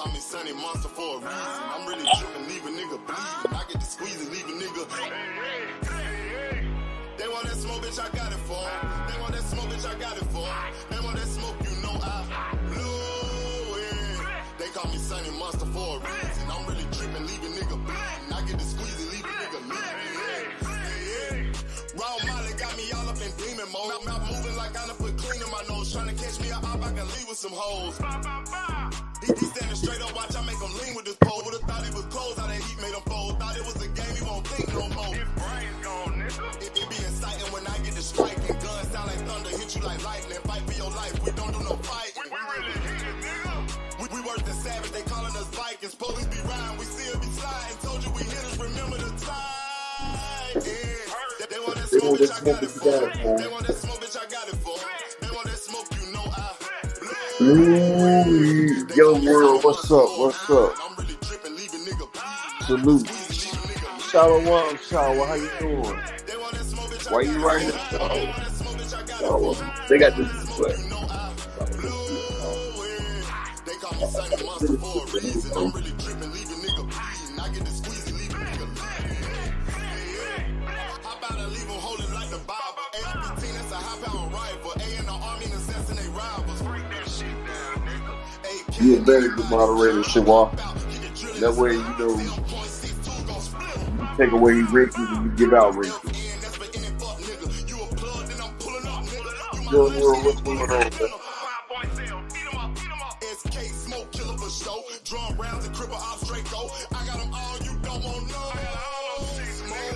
call me Sunny Monster for a reason. I'm really tripping, leave a nigga bleeding. I get to squeeze and leave a nigga. They want that smoke, bitch, I got it for 'em. They want that smoke, bitch, I got it for 'em. They want that smoke, you know I blew it. They call me Sunny Monster for a reason. I'm really tripping, leave a nigga bleeding. I get to squeeze and leave a nigga bleeding. Raw Molly got me all up in demon mode. Mouth moving like I done put clean in my nose. Trying to catch me up, I can leave with some hoes. He standing straight up, watch I make him lean with this pole. Would've thought he was closed, how that heat made him fold. Thought it was a game, he won't think no more. His brain's gone, nigga. It be exciting when I get the strike. And guns sound like thunder, hit you like lightning. Fight for your life, we don't do no fighting. We really hit it, nigga. We worse than savage, they calling us Vikings. Police be riding, we still be sliding. Told you we hit us, remember the time. Yeah. They want that smoke, bitch, I got it for. They want that smoke, bitch, I got it for. They want that smoke, you know I blew. Yo, world, what's up? What's up? Salute. Shalom, Shakur, how you doing? Why you writing this song? They got this play. They call me Sunny Monster for a reason. I'm really tripping, leave a nigga bleeding. I get to squeeze and leave a nigga bleeding. How about I leave him holding like the Bible? AR-15, that's a high-power rifle. A in the army and assassinate rivals. Break that shit down, nigga. You a very good moderator, Shakur. That way, you know, you take away races and you give out races. Yo, world, what's going on, man?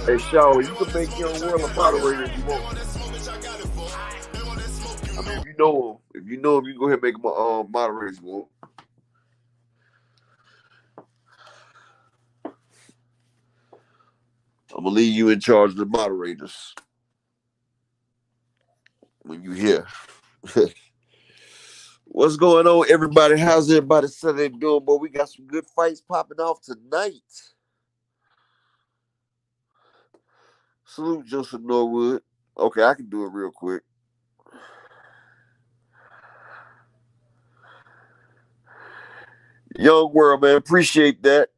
Hey, Shakur, you can make your world a moderator if you want. I mean, if you know him, you can go ahead and make him a moderator if you want. I'm gonna leave you in charge of the moderators when you here. What's going on, everybody? How's everybody Sunday doing, boy? We got some good fights popping off tonight. Salute Joseph Norwood. Okay, I can do it real quick. Young world, man. Appreciate that.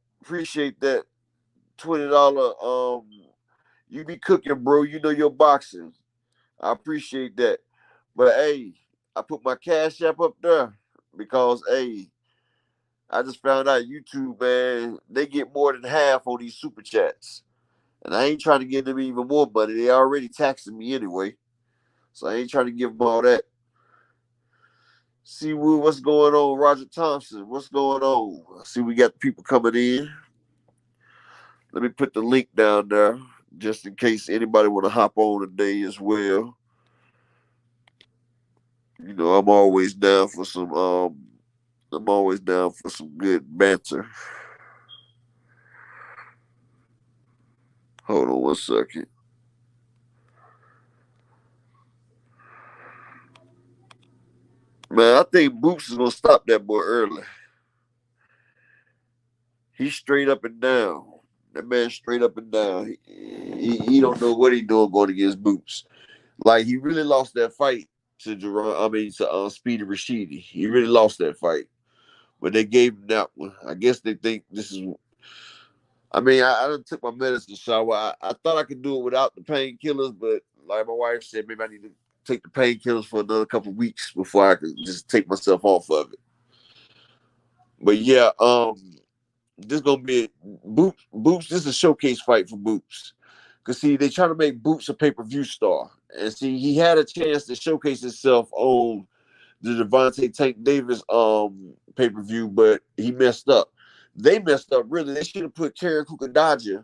$20. You be cooking, bro. You know your boxing. I appreciate that. But hey, I put my Cash App up there because hey, I just found out YouTube, man, they get more than half on these super chats. And I ain't trying to give them even more money. They already taxing me anyway. So I ain't trying to give them all that. See what's going on, Roger Thompson. What's going on? I see we got people coming in. Let me put the link down there just in case anybody want to hop on today as well. You know, I'm always down for some good banter. Hold on one second. Man, I think Boots is gonna stop that boy early. He's straight up and down. That man's straight up and down. He don't know what he's doing going against Boots. Like, he really lost that fight to Speedy Rashidi. He really lost that fight. But they gave him that one. I guess they think this is... I mean, I done took my medicine, Shakur. I thought I could do it without the painkillers, but like my wife said, maybe I need to take the painkillers for another couple of weeks before I can just take myself off of it. But yeah, this gonna be Boots. This is a showcase fight for Boots, cause see they trying to make Boots a pay-per-view star, and see he had a chance to showcase himself on the Devontae Tank Davis pay-per-view, but he messed up. They messed up really. They should have put Karen Kukadaja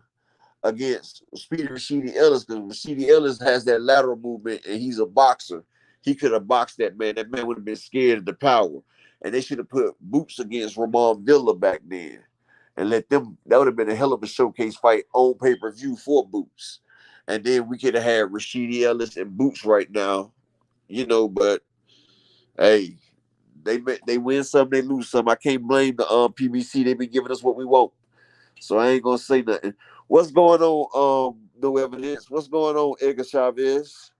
against Speedy Rashidi Ellis, because Rashidi Ellis has that lateral movement and he's a boxer. He could have boxed that man. That man would have been scared of the power. And they should have put Boots against Ramon Villa back then and let them. That would have been a hell of a showcase fight on pay-per-view for Boots. And then we could have had Rashidi Ellis and Boots right now, you know. But hey, they win some, they lose some. I can't blame the PBC. They been giving us what we want, so I ain't gonna say nothing. What's going on? No evidence. What's going on, Edgar Chavez?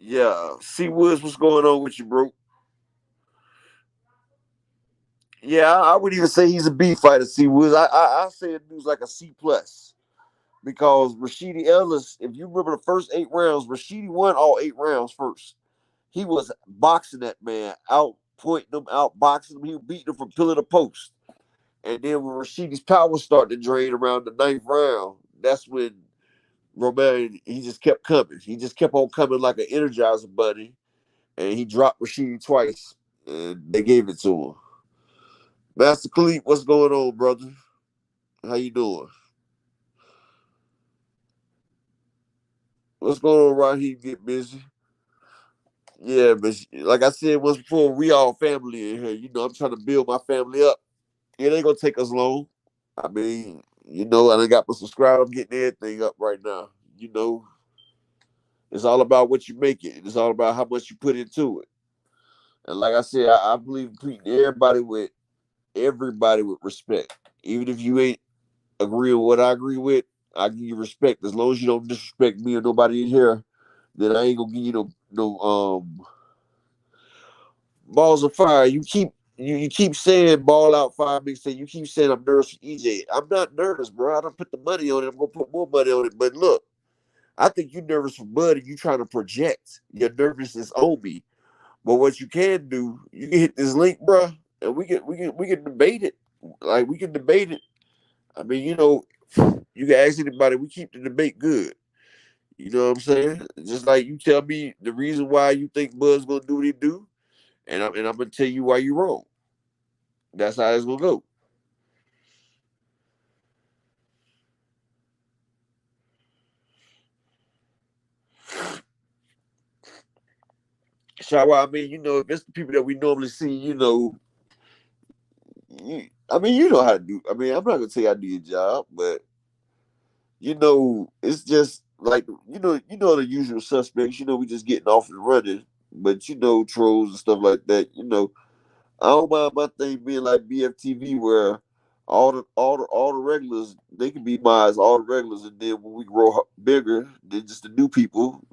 Yeah, C Woods. What's going on with you, bro? Yeah, I would even say he's a B fighter. C Woods. I say a dude's like a C plus because Rashidi Ellis. If you remember the first 8 rounds, Rashidi won all 8 rounds first. He was boxing that man, out pointing him, out boxing him. He was beating him from pillar to post. And then when Rashidi's power started to drain around the 9th round, that's when Romain, he just kept coming. He just kept on coming like an Energizer bunny, and he dropped Rashidi twice, and they gave it to him. Master Khalid, what's going on, brother? How you doing? What's going on, Raheem? Get busy. Yeah, but like I said once before, we all family in here. I'm trying to build my family up. It ain't gonna take us long. I mean, I done got my subscribe. I'm getting everything up right now. You know, it's all about what you make it. It's all about how much you put into it. And like I said, I believe in treating everybody with respect. Even if you ain't agree with what I agree with, I give you respect. As long as you don't disrespect me or nobody in here, then I ain't gonna give you no balls of fire. You keep saying ball out fire mixtape. You keep saying I'm nervous for EJ. I'm not nervous, bro. I don't put the money on it. I'm gonna put more money on it. But look, I think you nervous for Bud and you trying to project your nervousness on me. But what you can do, you can hit this link, bro, and we can debate it. Like we can debate it. I mean, you can ask anybody. We keep the debate good. You know what I'm saying? Just like you tell me the reason why you think Bud's gonna do what he do, and I'm gonna tell you why you're wrong. That's how it's gonna go. Shawa, I mean, if it's the people that we normally see, I mean, you know how to do. I mean, I'm not gonna tell you how to do your job, but it's just like the usual suspects. We just getting off and running, but trolls and stuff like that. I don't mind my thing being like BFTV where all the regulars they can be mods, all the regulars, and then when we grow bigger, then just the new people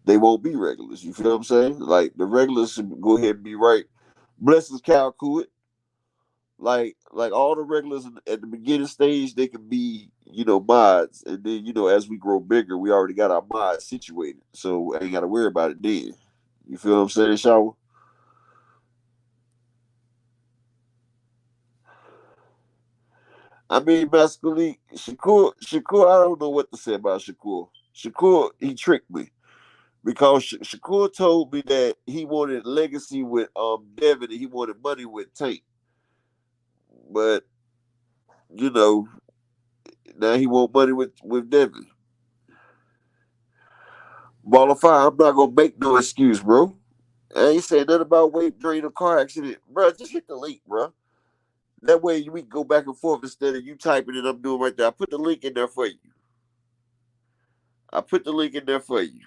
they won't be regulars. You feel what I'm saying? Like the regulars should go ahead and be right. Blessings, Cal Coot. Like all the regulars at the beginning stage, they can be mods, and then as we grow bigger, we already got our mods situated, so I ain't got to worry about it then. You feel what I'm saying, Shaw? I mean, masculine Shakur. I don't know what to say about Shakur. Shakur, he tricked me because Shakur told me that he wanted legacy with Devin and he wanted money with Tank, but you know now he want money with Devin. Ball of fire. I'm not gonna make no excuse, bro. I ain't saying nothing about weight during a car accident, bro. Just hit the link, bro. That way we can go back and forth instead of you typing it. I'm doing right there. I put the link in there for you. I put the link in there for you.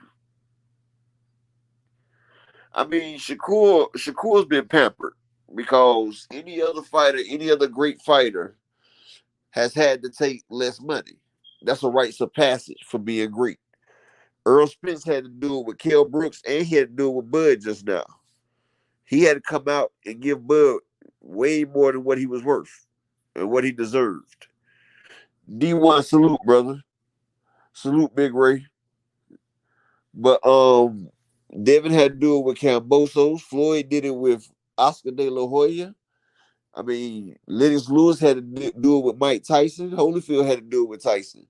I mean, Shakur's been pampered because any other fighter, any other great fighter, has had to take less money. That's a rites of passage for being great. Earl Spence had to do it with Kell Brooks, and he had to do it with Bud just now. He had to come out and give Bud way more than what he was worth and what he deserved. D1 salute, brother. Salute, Big Ray. But Devin had to do it with Cambosos. Floyd did it with Oscar De La Hoya. I mean, Lennox Lewis had to do it with Mike Tyson. Holyfield had to do it with Tyson.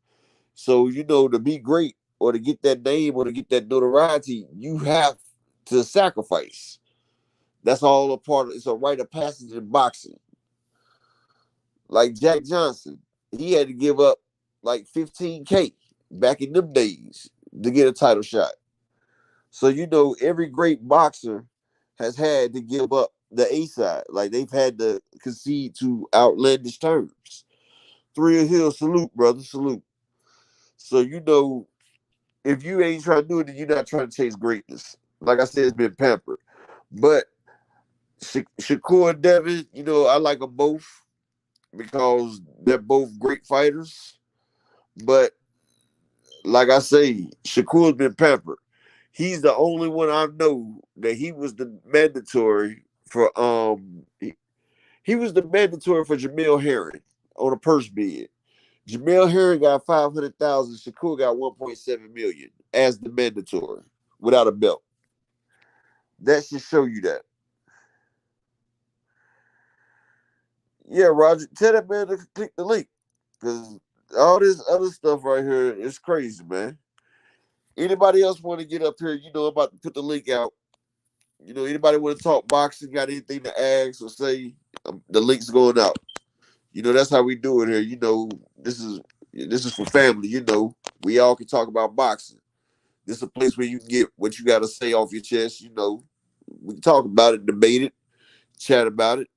So, to be great or to get that name or to get that notoriety, you have to sacrifice. That's all a part of it's a rite of passage in boxing. Like Jack Johnson, he had to give up like 15K back in them days to get a title shot. So every great boxer has had to give up the A side. Like they've had to concede to outlandish terms. Thrill Hill, salute, brother, salute. So if you ain't trying to do it, then you're not trying to chase greatness. Like I said, it's been pampered. But Shakur and Devin, I like them both because they're both great fighters. But like I say, Shakur's been pampered. He's the only one I know that he was the mandatory for He was the mandatory for Jamel Herring on a purse bid. Jamel Herring got 500,000. Shakur got 1.7 million as the mandatory without a belt. That should show you that. Yeah, Roger, tell that man to click the link because all this other stuff right here is crazy, man. Anybody else want to get up here? I'm about to put the link out. Anybody want to talk boxing? Got anything to ask or say? The link's going out. That's how we do it here. This is for family. We all can talk about boxing. This is a place where you can get what you got to say off your chest. We can talk about it, debate it, chat about it.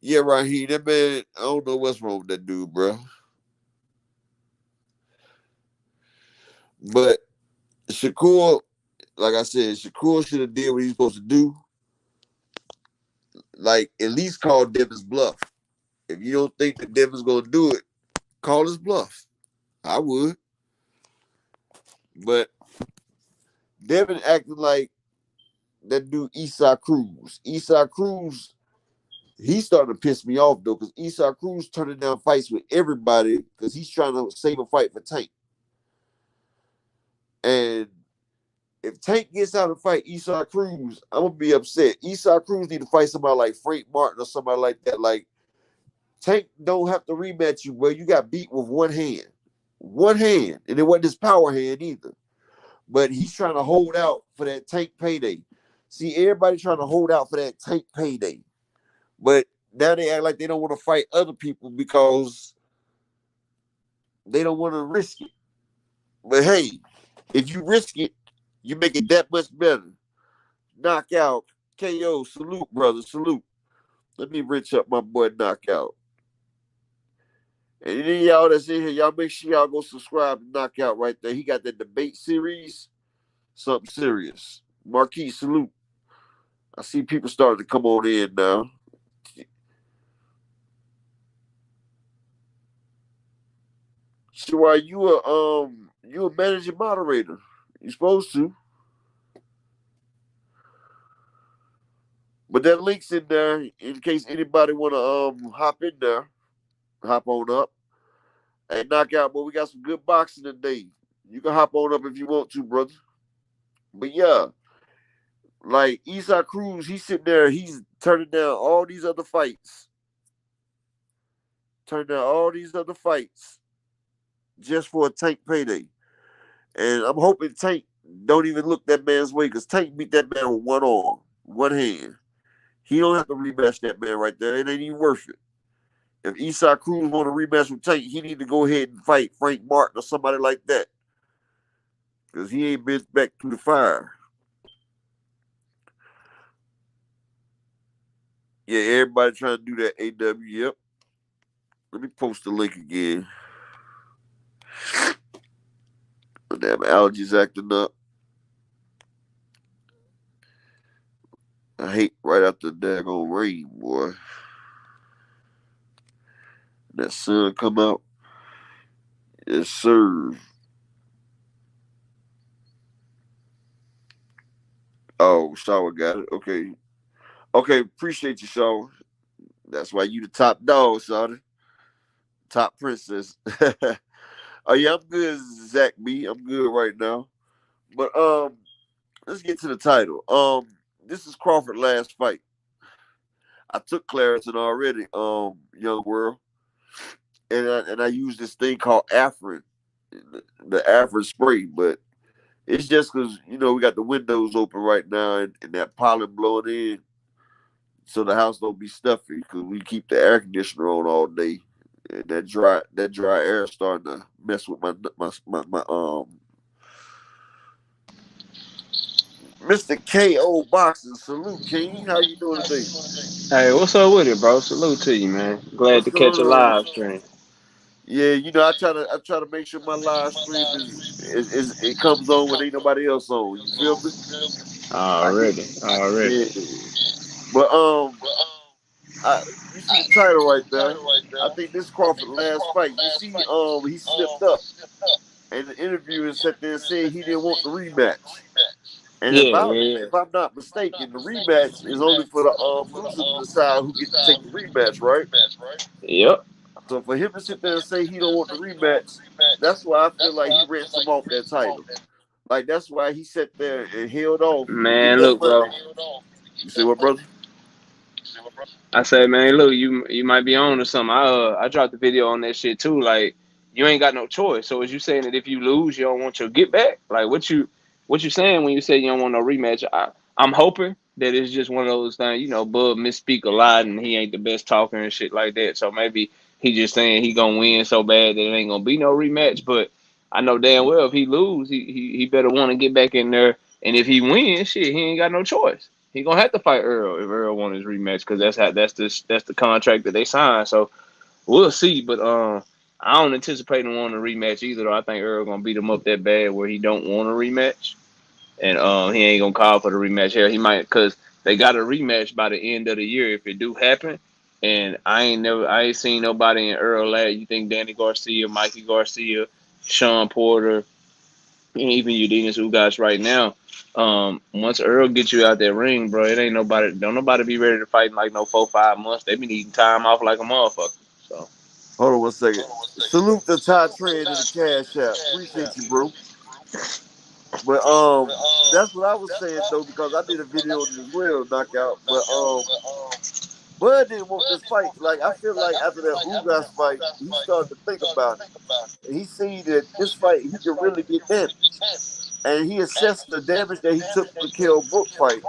Yeah, Raheem, that man, I don't know what's wrong with that dude, bro. But Shakur, like I said, Shakur should have did what he's supposed to do. Like, at least call Devin's bluff. If you don't think that Devin's going to do it, call his bluff. I would. But Devin acting like that dude Esau Cruz. Esau Cruz, he's starting to piss me off, though, because Esau Cruz turning down fights with everybody because he's trying to save a fight for Tank. And if Tank gets out and fight Esau Cruz, I'm going to be upset. Esau Cruz need to fight somebody like Frank Martin or somebody like that. Like, Tank don't have to rematch you where you got beat with one hand. One hand. And it wasn't his power hand either. But he's trying to hold out for that Tank payday. See, everybody trying to hold out for that Tank payday. But now they act like they don't want to fight other people because they don't want to risk it. But hey, if you risk it, you make it that much better. Knockout, KO, salute, brother, salute. Let me rich up my boy Knockout. And any of y'all that's in here, y'all make sure y'all go subscribe to Knockout right there. He got that debate series, something serious. Marquis, salute. I see people starting to come on in now. So are you a managing moderator? You supposed to. But that link's in there in case anybody wanna hop in there. Hop on up. Hey, Knockout, boy, we got some good boxing today. You can hop on up if you want to, brother. But yeah, like Esau Cruz, he's sitting there, he's turning down all these other fights. Turning down all these other fights just for a Tank payday. And I'm hoping Tank don't even look that man's way because Tank beat that man with one arm, one hand. He don't have to rematch that man right there. It ain't even worth it. If Esau Cruz want to rematch with Tank, he need to go ahead and fight Frank Martin or somebody like that. Because he ain't been back through the fire. Yeah, everybody trying to do that AW. Yep. Let me post the link again. Damn, allergies acting up. I hate right after the daggone rain, boy. That sun come out. Yes, sir. Oh, Shower got it. Okay. Okay, appreciate you, Shower. That's why you the top dog, Shawty. Top princess. Oh yeah, I'm good, Zach B. I'm good right now. But let's get to the title. This is Crawford last fight. I took Claritin already, young world. And I use this thing called Afrin, the Afrin spray, but it's just because, we got the windows open right now and that pollen blowing in. So the house don't be stuffy because we keep the air conditioner on all day. And that dry air starting to mess with my Mr. KO Boxing. Salute, King. How you doing today? Hey, what's up with it, bro? Salute to you, man. Glad What's to catch going a on? live stream. Yeah, I try to make sure my live stream is it comes on when ain't nobody else on. You feel me? I get Already. yeah. But you see the title right there. I think this Crawford last fight. You see, he slipped up, and the interviewer sat there and said he didn't want the rematch. And Yeah, yeah. if I'm not mistaken, the rematch is only for the loser to decide who get to take the rematch, right? Yep. So for him to sit there and say he don't want the rematch, that's why I feel like he ransomed off that title. Like that's why he sat there and held off. He Man, left look, but bro. you see what, brother? I say, man, look, you might be on to something. I dropped the video on that shit too. Like, you ain't got no choice. So is you saying that if you lose, you don't want your get back? Like, what you saying when you say you don't want no rematch? I'm hoping that it's just one of those things. You know, Bud misspeak a lot, and he ain't the best talker and shit like that. So maybe he just saying he gonna win so bad that it ain't gonna be no rematch. But I know damn well if he lose, he better want to get back in there. And if he wins, shit, he ain't got no choice. He gonna have to fight Earl if Earl won his rematch because that's the contract that they signed. So we'll see. But I don't anticipate him wanting a rematch either. Though I think Earl gonna beat him up that bad where he don't want a rematch, and he ain't gonna call for the rematch. Hell, he might because they got a rematch by the end of the year if it do happen. And I ain't seen nobody in Earl lad. You think Danny Garcia, Mikey Garcia, Sean Porter, and even Udenis Ugas right now. Once Earl gets you out that ring, bro, it ain't nobody. Don't nobody be ready to fight in like no 4 5 months. They be needing time off like a motherfucker. So Hold on one second. Salute the Ty Trend in the Cash App. Appreciate you, bro. But that's what I was saying though, because I did a video on it as well, knockout. But Bud didn't want this fight. Like I feel like after that Ugas fight, he started to think about it. And he seen that this fight he could really get damaged. And he assessed the damage that he took from the Kell Brook fight.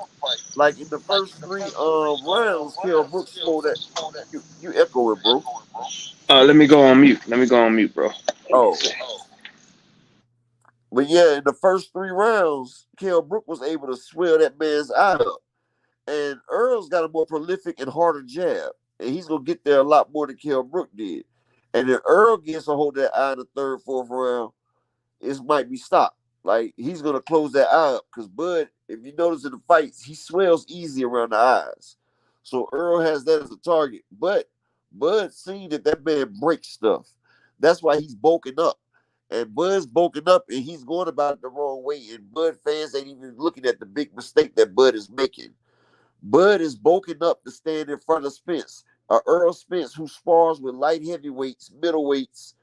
Like in the first three rounds, Kell Brook slowed that. You echo it, bro. let me go on mute. Let me go on mute, bro. Let me Oh. see. But yeah, in the first three rounds, Kell Brook was able to swell that man's eye up. And Earl's got a more prolific and harder jab. And he's going to get there a lot more than Kell Brook did. And if Earl gets a hold of that eye in the third, fourth round, it might be stopped. Like, he's going to close that eye up. Because Bud, if you notice in the fights, he swells easy around the eyes. So Earl has that as a target. But Bud seen that man breaks stuff. That's why he's bulking up. And Bud's bulking up, and he's going about it the wrong way. And Bud fans ain't even looking at the big mistake that Bud is making. Bud is bulking up to stand in front of Spence, Earl Spence, who spars with light heavyweights, middleweights,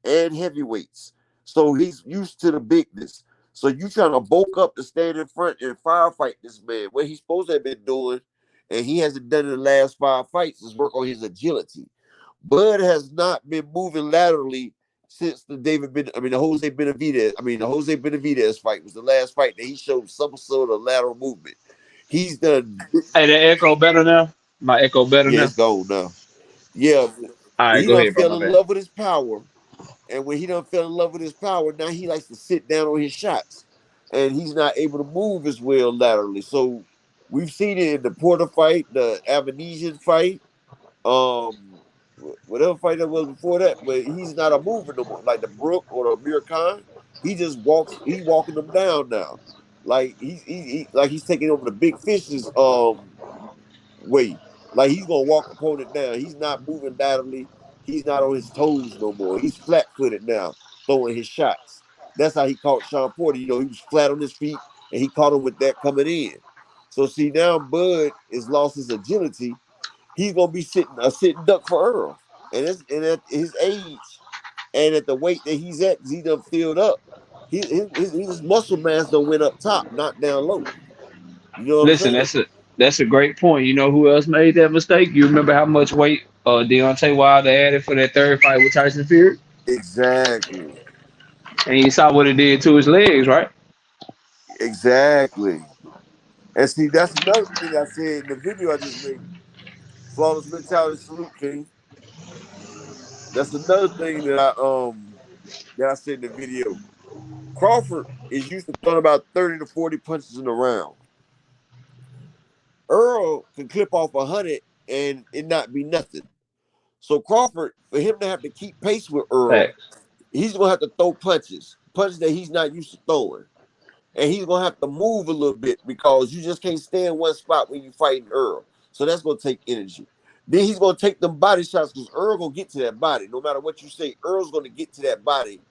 and heavyweights. So he's used to the bigness. So you trying to bulk up to stand in front and firefight this man. What he's supposed to have been doing, and he hasn't done in the last 5 fights, is work on his agility. Bud has not been moving laterally since the Jose Benavidez fight was the last fight that he showed some sort of lateral movement. He's done. Hey, the echo better now. My echo better Yeah, now. it's gone now. Yeah, All but right, he go done ahead, bro. fell My in bad. love with his power. And when he done fell in love with his power, now he likes to sit down on his shots. And he's not able to move as well laterally. So we've seen it in the Porter fight, the Avanesian fight, whatever fight that was before that. But he's not a mover no more. Like the Brook or the Amir Khan, he just walks. He walking them down now. Like he's taking over the big fishes way. Like he's gonna walk opponent down. He's not moving laterally. He's not on his toes no more. He's flat footed now, throwing his shots. That's how he caught Sean Porter. You know, he was flat on his feet and he caught him with that coming in. So see now Bud has lost his agility. He's gonna be sitting a sitting duck for Earl. And at his age and at the weight that he's at, because he done filled up, his muscle mass done went up top, not down low. You know what I'm Listen, saying? that's a great point. You know who else made that mistake? You remember how much weight Deontay Wilder added for that third fight with Tyson Fury? Exactly. And you saw what it did to his legs, right? Exactly. And see, that's another thing I said in the video I just made. Flawless mentality salute, King. That's another thing that I said in the video. Crawford is used to throwing about 30 to 40 punches in a round. Earl can clip off 100 and it not be nothing. So Crawford, for him to have to keep pace with Earl, Facts. he's gonna have to throw punches that he's not used to throwing. And he's gonna have to move a little bit because you just can't stay in one spot when you fighting Earl. So that's gonna take energy. Then he's gonna take them body shots because Earl gonna get to that body. No matter what you say, Earl's gonna get to that body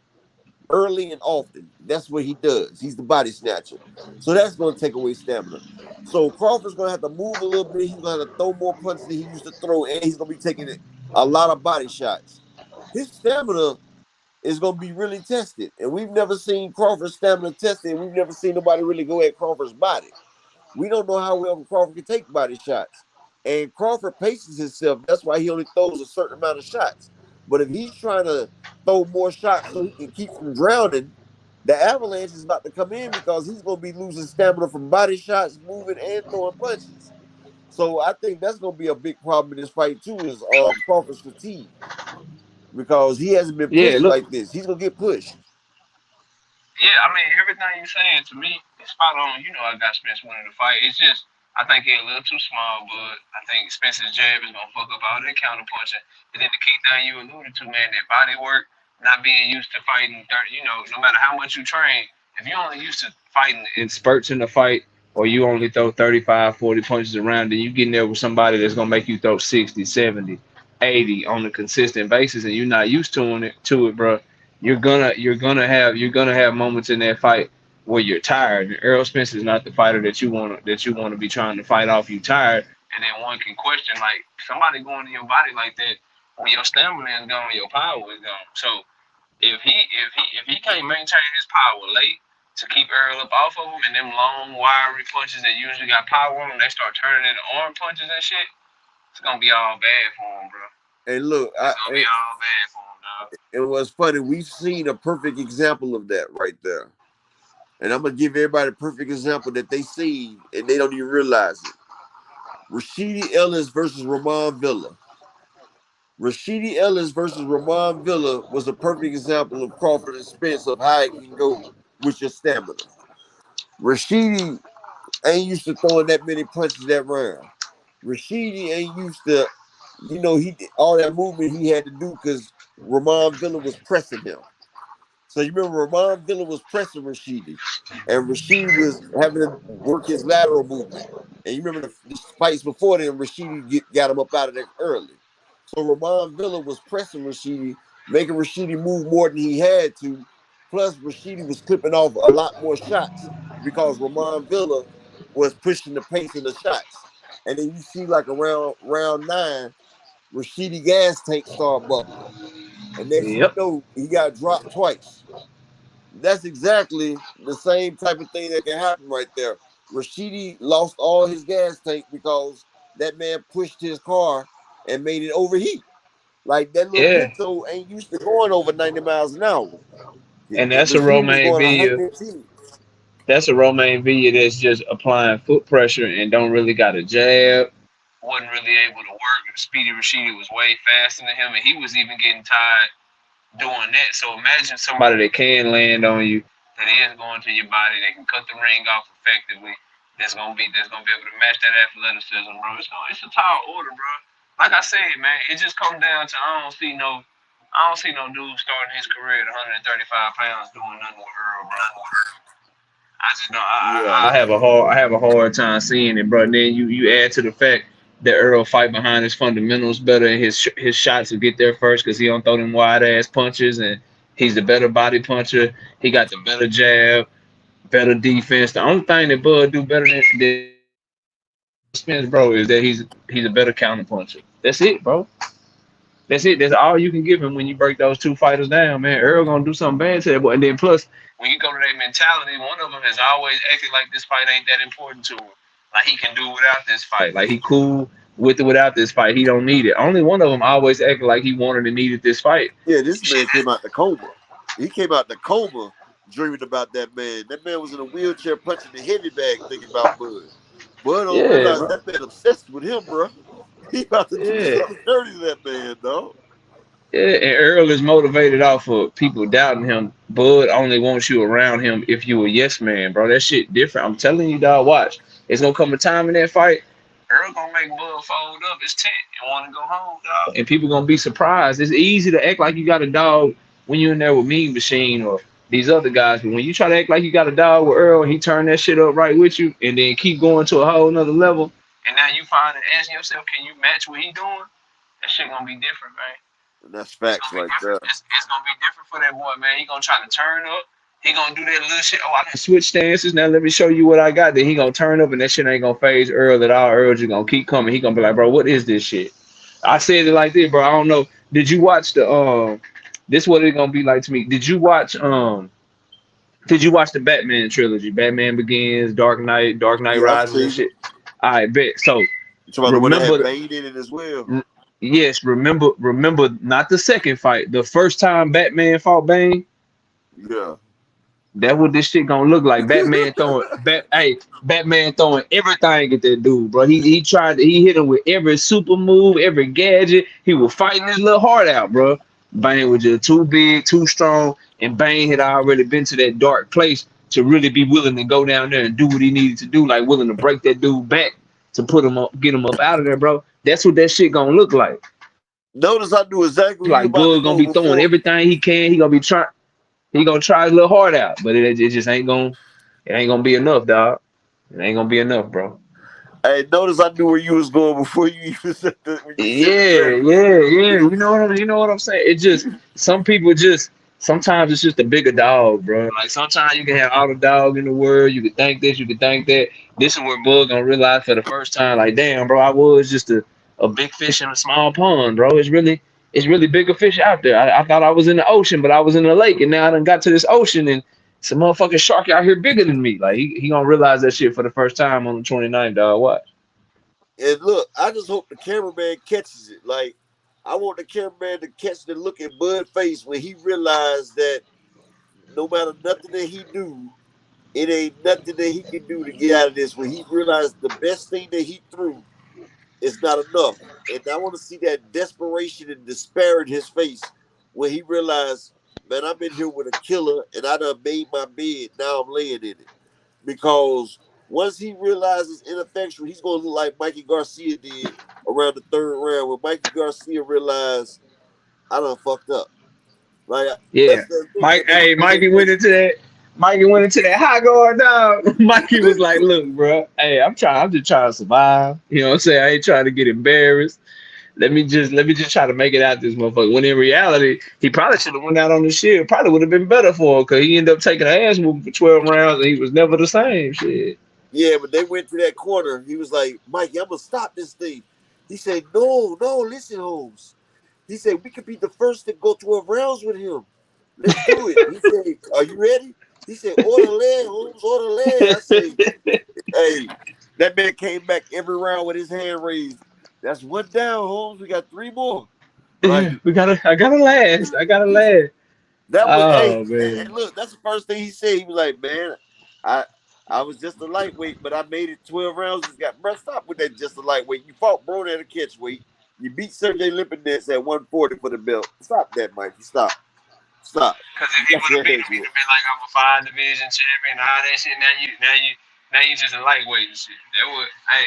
early and often. That's what he does. He's the body snatcher. So that's going to take away stamina. So Crawford's going to have to move a little bit. He's going to have to throw more punches than he used to throw, and he's going to be taking a lot of body shots. His stamina is going to be really tested. And we've never seen Crawford's stamina tested, and we've never seen nobody really go at Crawford's body. We don't know how well Crawford can take body shots. And Crawford paces himself. That's why he only throws a certain amount of shots. But if he's trying to throw more shots so he can keep from drowning, the avalanche is about to come in because he's going to be losing stamina from body shots, moving, and throwing punches. So I think that's going to be a big problem in this fight too, is Crawford's fatigue. Because he hasn't been Yeah, pushed look. like this. He's going to get pushed. Yeah, I mean, everything you're saying to me is spot on. You know, I got Spence winning the fight. It's just, I think he's a little too small, but I think Spence's jab is going to fuck up all that counter punching. And then the key thing you alluded to, man, that body work, not being used to fighting, you know, no matter how much you train, if you're only used to fighting in spurts in the fight, or you only throw 35, 40 punches around, then you get in there with somebody that's going to make you throw 60, 70, 80 on a consistent basis, and you're not used to it, bro. You're gonna have moments in that fight where you're tired. And Errol Spence is not the fighter that you wanna be trying to fight off you tired. And then one can question, like, somebody going to your body like that when your stamina is gone, your power is gone. So if he can't maintain his power late to keep Errol up off of him, and them long wiry punches that usually got power on them, they start turning into arm punches and shit, it's gonna be all bad for him, bro. And look, It's gonna be all bad for him, dog. it was funny. We've seen a perfect example of that right there. And I'm going to give everybody a perfect example that they see and they don't even realize it. Rashidi Ellis versus Ramon Villa. Rashidi Ellis versus Ramon Villa was a perfect example of Crawford and Spence of how it can go with your stamina. Rashidi ain't used to throwing that many punches that round. Rashidi ain't used to, he all that movement he had to do because Ramon Villa was pressing him. So you remember Ramon Villa was pressing Rashidi, and Rashidi was having to work his lateral movement. And you remember the fights before then, Rashidi got him up out of there early. So Ramon Villa was pressing Rashidi, making Rashidi move more than he had to. Plus, Rashidi was clipping off a lot more shots because Ramon Villa was pushing the pace of the shots. And then you see like around round 9, Rashidi gas tank started bubbling. And next thing you Yep. know, he got dropped twice. That's exactly the same type of thing that can happen right there. Rashidi lost all his gas tank because that man pushed his car and made it overheat. Like that little Yeah. Pinto ain't used to going over 90 miles an hour. And that's a Rashidi was Romaine going Villa. 110. That's a Romaine Villa that's just applying foot pressure and don't really got a jab. Wasn't really able to work. Speedy Rashidi was way faster than him, and he was even getting tired doing that. So imagine somebody that can land on you, that is going to your body, that can cut the ring off effectively. That's gonna be able to match that athleticism, bro. It's a tall order, bro. Like I said, man, it just comes down to I don't see no dude starting his career at 135 pounds doing nothing with Earl, bro. I just know Yeah. I have a hard time seeing it, bro. And then you add to the fact that Earl fight behind his fundamentals better, and his shots will get there first because he don't throw them wide ass punches, and he's the better body puncher. He got the better jab, better defense. The only thing that Bud do better than Spence, bro, is that he's a better counter puncher. That's it, bro. That's it. That's all you can give him when you break those two fighters down, man. Earl gonna do something bad to that boy. And then plus, when you go to that mentality, one of them has always acted like this fight ain't that important to him. Like he can do without this fight. Like he cool with it without this fight. He don't need it. Only one of them always acted like he wanted and needed this fight. Yeah, this man came out the coma. He came out the coma dreaming about that man. That man was in a wheelchair punching the heavy bag thinking about Bud. Bud don't Yeah, realize bro. that man obsessed with him, bro. He about to do Yeah. something dirty to that man, dog. Yeah, and Earl is motivated off of people doubting him. Bud only wants you around him if you a yes man, bro. That shit different. I'm telling you, dog. Watch. It's gonna come a time in that fight. Earl gonna make Bud fold up his tent and want to go home, dog. And people gonna be surprised. It's easy to act like you got a dog when you're in there with Mean Machine or these other guys, but when you try to act like you got a dog with Earl and he turn that shit up right with you, and then keep going to a whole nother level, and now you find and asking yourself, can you match what he doing? That shit gonna be different, man. And that's facts right there. It's gonna be different for that boy, man. He gonna try to turn up. He gonna do that little shit. Oh, I can switch stances. Now let me show you what I got. Then he gonna turn up, and that shit ain't gonna phase Earl at all. Earl just gonna keep coming. He gonna be like, bro, what is this shit? I said it like this, bro. I don't know. Did you watch the This what it gonna be like to me? Did you watch the Batman trilogy? Batman Begins, Dark Knight Yeah, I've Rises, and seen it. shit. All right, bet. So It's about the one that remember, had Bane in it as well. yes, remember not the second fight. The first time Batman fought Bane. Yeah. That's what this shit gonna look like. Batman throwing everything at that dude, bro. He hit him with every super move, every gadget. He was fighting his little heart out, bro. Bane was just too big, too strong, and Bane had already been to that dark place to really be willing to go down there and do what he needed to do, like willing to break that dude back to put him up, get him up out of there, bro. That's what that shit gonna look like. Notice I knew exactly where you Like about to Bug gonna go be throwing before. everything he can. He gonna be trying. He gonna try his little heart out, but it just ain't gonna. It ain't gonna be enough, dog. It ain't gonna be enough, bro. Hey, notice I knew where you was going before you even said that. When you said Yeah. that. You know what I'm saying? It just some people just sometimes it's just a bigger dog, bro. Like sometimes you can have all the dog in the world. You can think this, you can think that. This is where Bug gonna realize for the first time, like, damn, bro, I was just a big fish in a small pond, bro. It's really bigger fish out there. I thought I was in the ocean, but I was in the lake, and now I done got to this ocean and some motherfucking shark out here bigger than me. Like he gonna realize that shit for the first time on the 29th, dog. What? And look, I just hope the cameraman catches it. Like, I want the cameraman to catch the look at Bud's face when he realized that no matter nothing that he do, it ain't nothing that he can do to get out of this. When he realized the best thing that he threw is not enough. And I want to see that desperation and despair in his face when he realized, man, I'm in here with a killer and I done made my bed. Now I'm laying in it. Because once he realizes ineffectual, he's going to look like Mikey Garcia did around the third round when Mikey Garcia realized, I done fucked up. Like, Yeah. that's the look that they put in Mikey his went face. into that. Mikey went into that high guard down. Mikey was like, look, bro, hey, I'm just trying to survive. You know what I'm saying? I ain't trying to get embarrassed. Let me just try to make it out this motherfucker. When in reality, he probably should have went out on the shit. Probably would have been better for him because he ended up taking an ass whooping for 12 rounds and he was never the same shit. Yeah, but they went to that corner. He was like, Mikey, I'm going to stop this thing. He said, no, listen, Holmes. He said, we could be the first to go 12 rounds with him. Let's do it. He said, are you ready? He said, order lead, Holmes, order lead. I said, hey, that man came back every round with his hand raised. That's one down, Holmes. We got three more. Like, Yeah, I gotta last. I gotta last. that was, hey, Oh and man. look, that's the first thing he said. He was like, man, I I was just a lightweight, but I made it 12 rounds. Just got, bro, stop with that just a lightweight. You fought Broner at a catch weight. You beat Sergey Lipinets at 140 for the belt. Stop that, Mikey. Stop. Stop. Because if he would have beat him, he'd have been like, I'm a 5 division champion, all that shit. Now you just a lightweight and shit. That would, hey,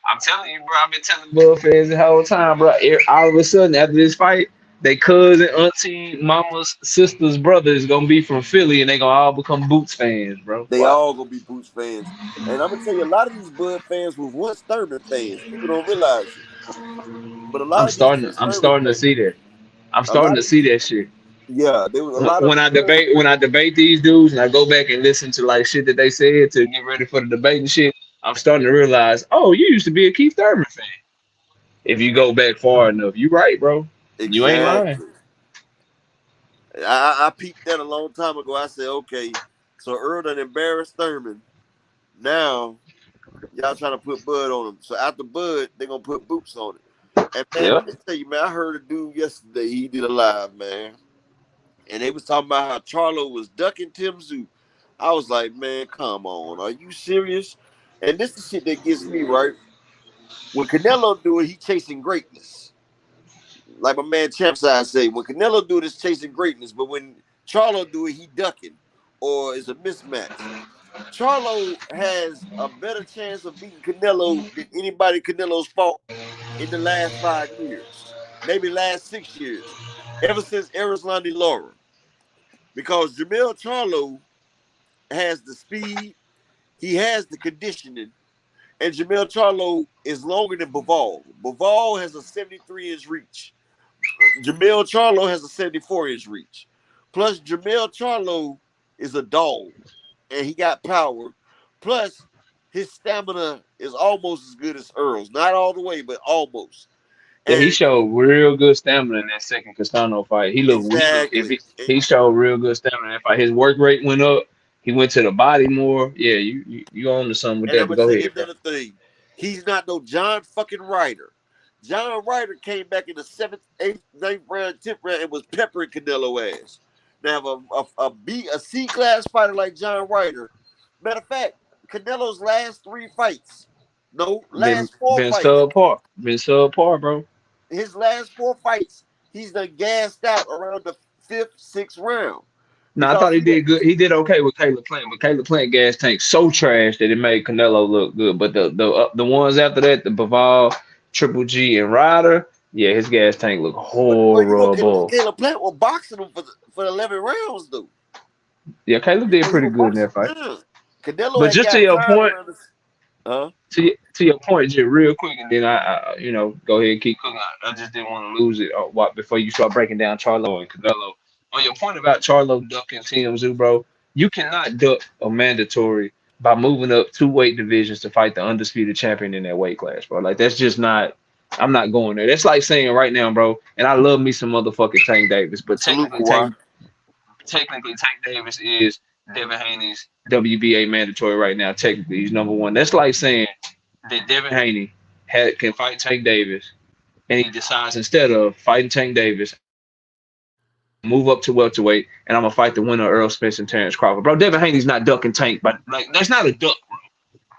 I'm telling you, bro. I've been telling Bud fans the whole time, bro. All of a sudden, after this fight, they cousin, auntie, mama's, sister's brother is gonna be from Philly, and they gonna all become Boots fans, bro. They What? all gonna be Boots fans. And I'm gonna tell you, a lot of these Bud fans was once Thurman fans. People don't realize it. But a lot of these I'm Thurman starting to fans, see that. I'm a starting lot to of see that shit. yeah, there was a lot of When them I Thurman debate, these dudes, and I go back and listen to like shit that they said to get ready for the debate and shit, I'm starting to realize, oh, you used to be a Keith Thurman fan. If you go back far enough, you right, bro. You ain't lying. exactly. I peeped that a long time ago. I said, okay, so Earl done embarrassed Thurman. Now y'all trying to put Bud on him. So after Bud, they're gonna put Boots on it. And man, let Yep. me tell you, man, I heard a dude yesterday, he did a live, man. And they was talking about how Charlo was ducking Tim Zoo. I was like, man, come on. Are you serious? And this is the shit that gets me, right? When Canelo do it, he chasing greatness. Like my man Champside say, when Canelo do it, it's chasing greatness. But when Charlo do it, he ducking. Or it's a mismatch. Charlo has a better chance of beating Canelo than anybody Canelo's fought in the last 5 years. Maybe last 6 years. Ever since Erislandy Laura. Because Jamel Charlo has the speed, he has the conditioning, and Jamel Charlo is longer than Bivol. Bivol has a 73-inch reach. Jamel Charlo has a 74-inch reach. Plus, Jamel Charlo is a dog, and he got power. Plus, his stamina is almost as good as Earl's. Not all the way, but almost. Yeah, he And showed real good stamina in that second Castano fight. exactly. He showed real good stamina in that fight. His work rate went up. He went to the body more. Yeah, you on to something with And that. I'm But gonna go tell you ahead, bro. another thing. He's not no John fucking Ryder. John Ryder came back in the 7th, 8th, 9th round, 10th round, and was peppering Canelo ass. Now, a C class fighter like John Ryder. Matter of fact, Canelo's last 3 fights, no, Been last 4 been fights. subpar. Been subpar, bro. His last 4 fights, he's done gassed out around the 5th, 6th round No, I because thought he he did. did good. He did okay with Caleb Plant, but Caleb Plant gas tank so trash that it made Canelo look good. But the ones after that, the Bivol, Triple G, and Ryder, yeah, his gas tank look But you know, horrible. Caleb Plant was boxing him for 11 rounds though. Yeah, Caleb did He pretty was good in that boxing. fight. Yeah. Canelo But had just to got your tired point, around this. Huh? to your point, just real quick, and then go ahead and keep cooking. I just didn't want to lose it before you start breaking down Charlo and Canelo. On your point about Charlo ducking TMZ, bro, you cannot duck a mandatory by moving up 2 weight divisions to fight the undisputed champion in that weight class, bro. Like that's just not. I'm not going there. That's like saying right now, bro. And I love me some motherfucking Tank Davis, but Salute Kawhi. technically Tank Davis is Devin Haney's WBA mandatory right now. Technically, he's number one. That's like saying that Devin Haney can fight Tank Davis, and he decides instead of fighting Tank Davis, move up to welterweight, and I'm gonna fight the winner of Earl Spence and Terrence Crawford. Bro, Devin Haney's not ducking Tank, but like that's not a duck, bro.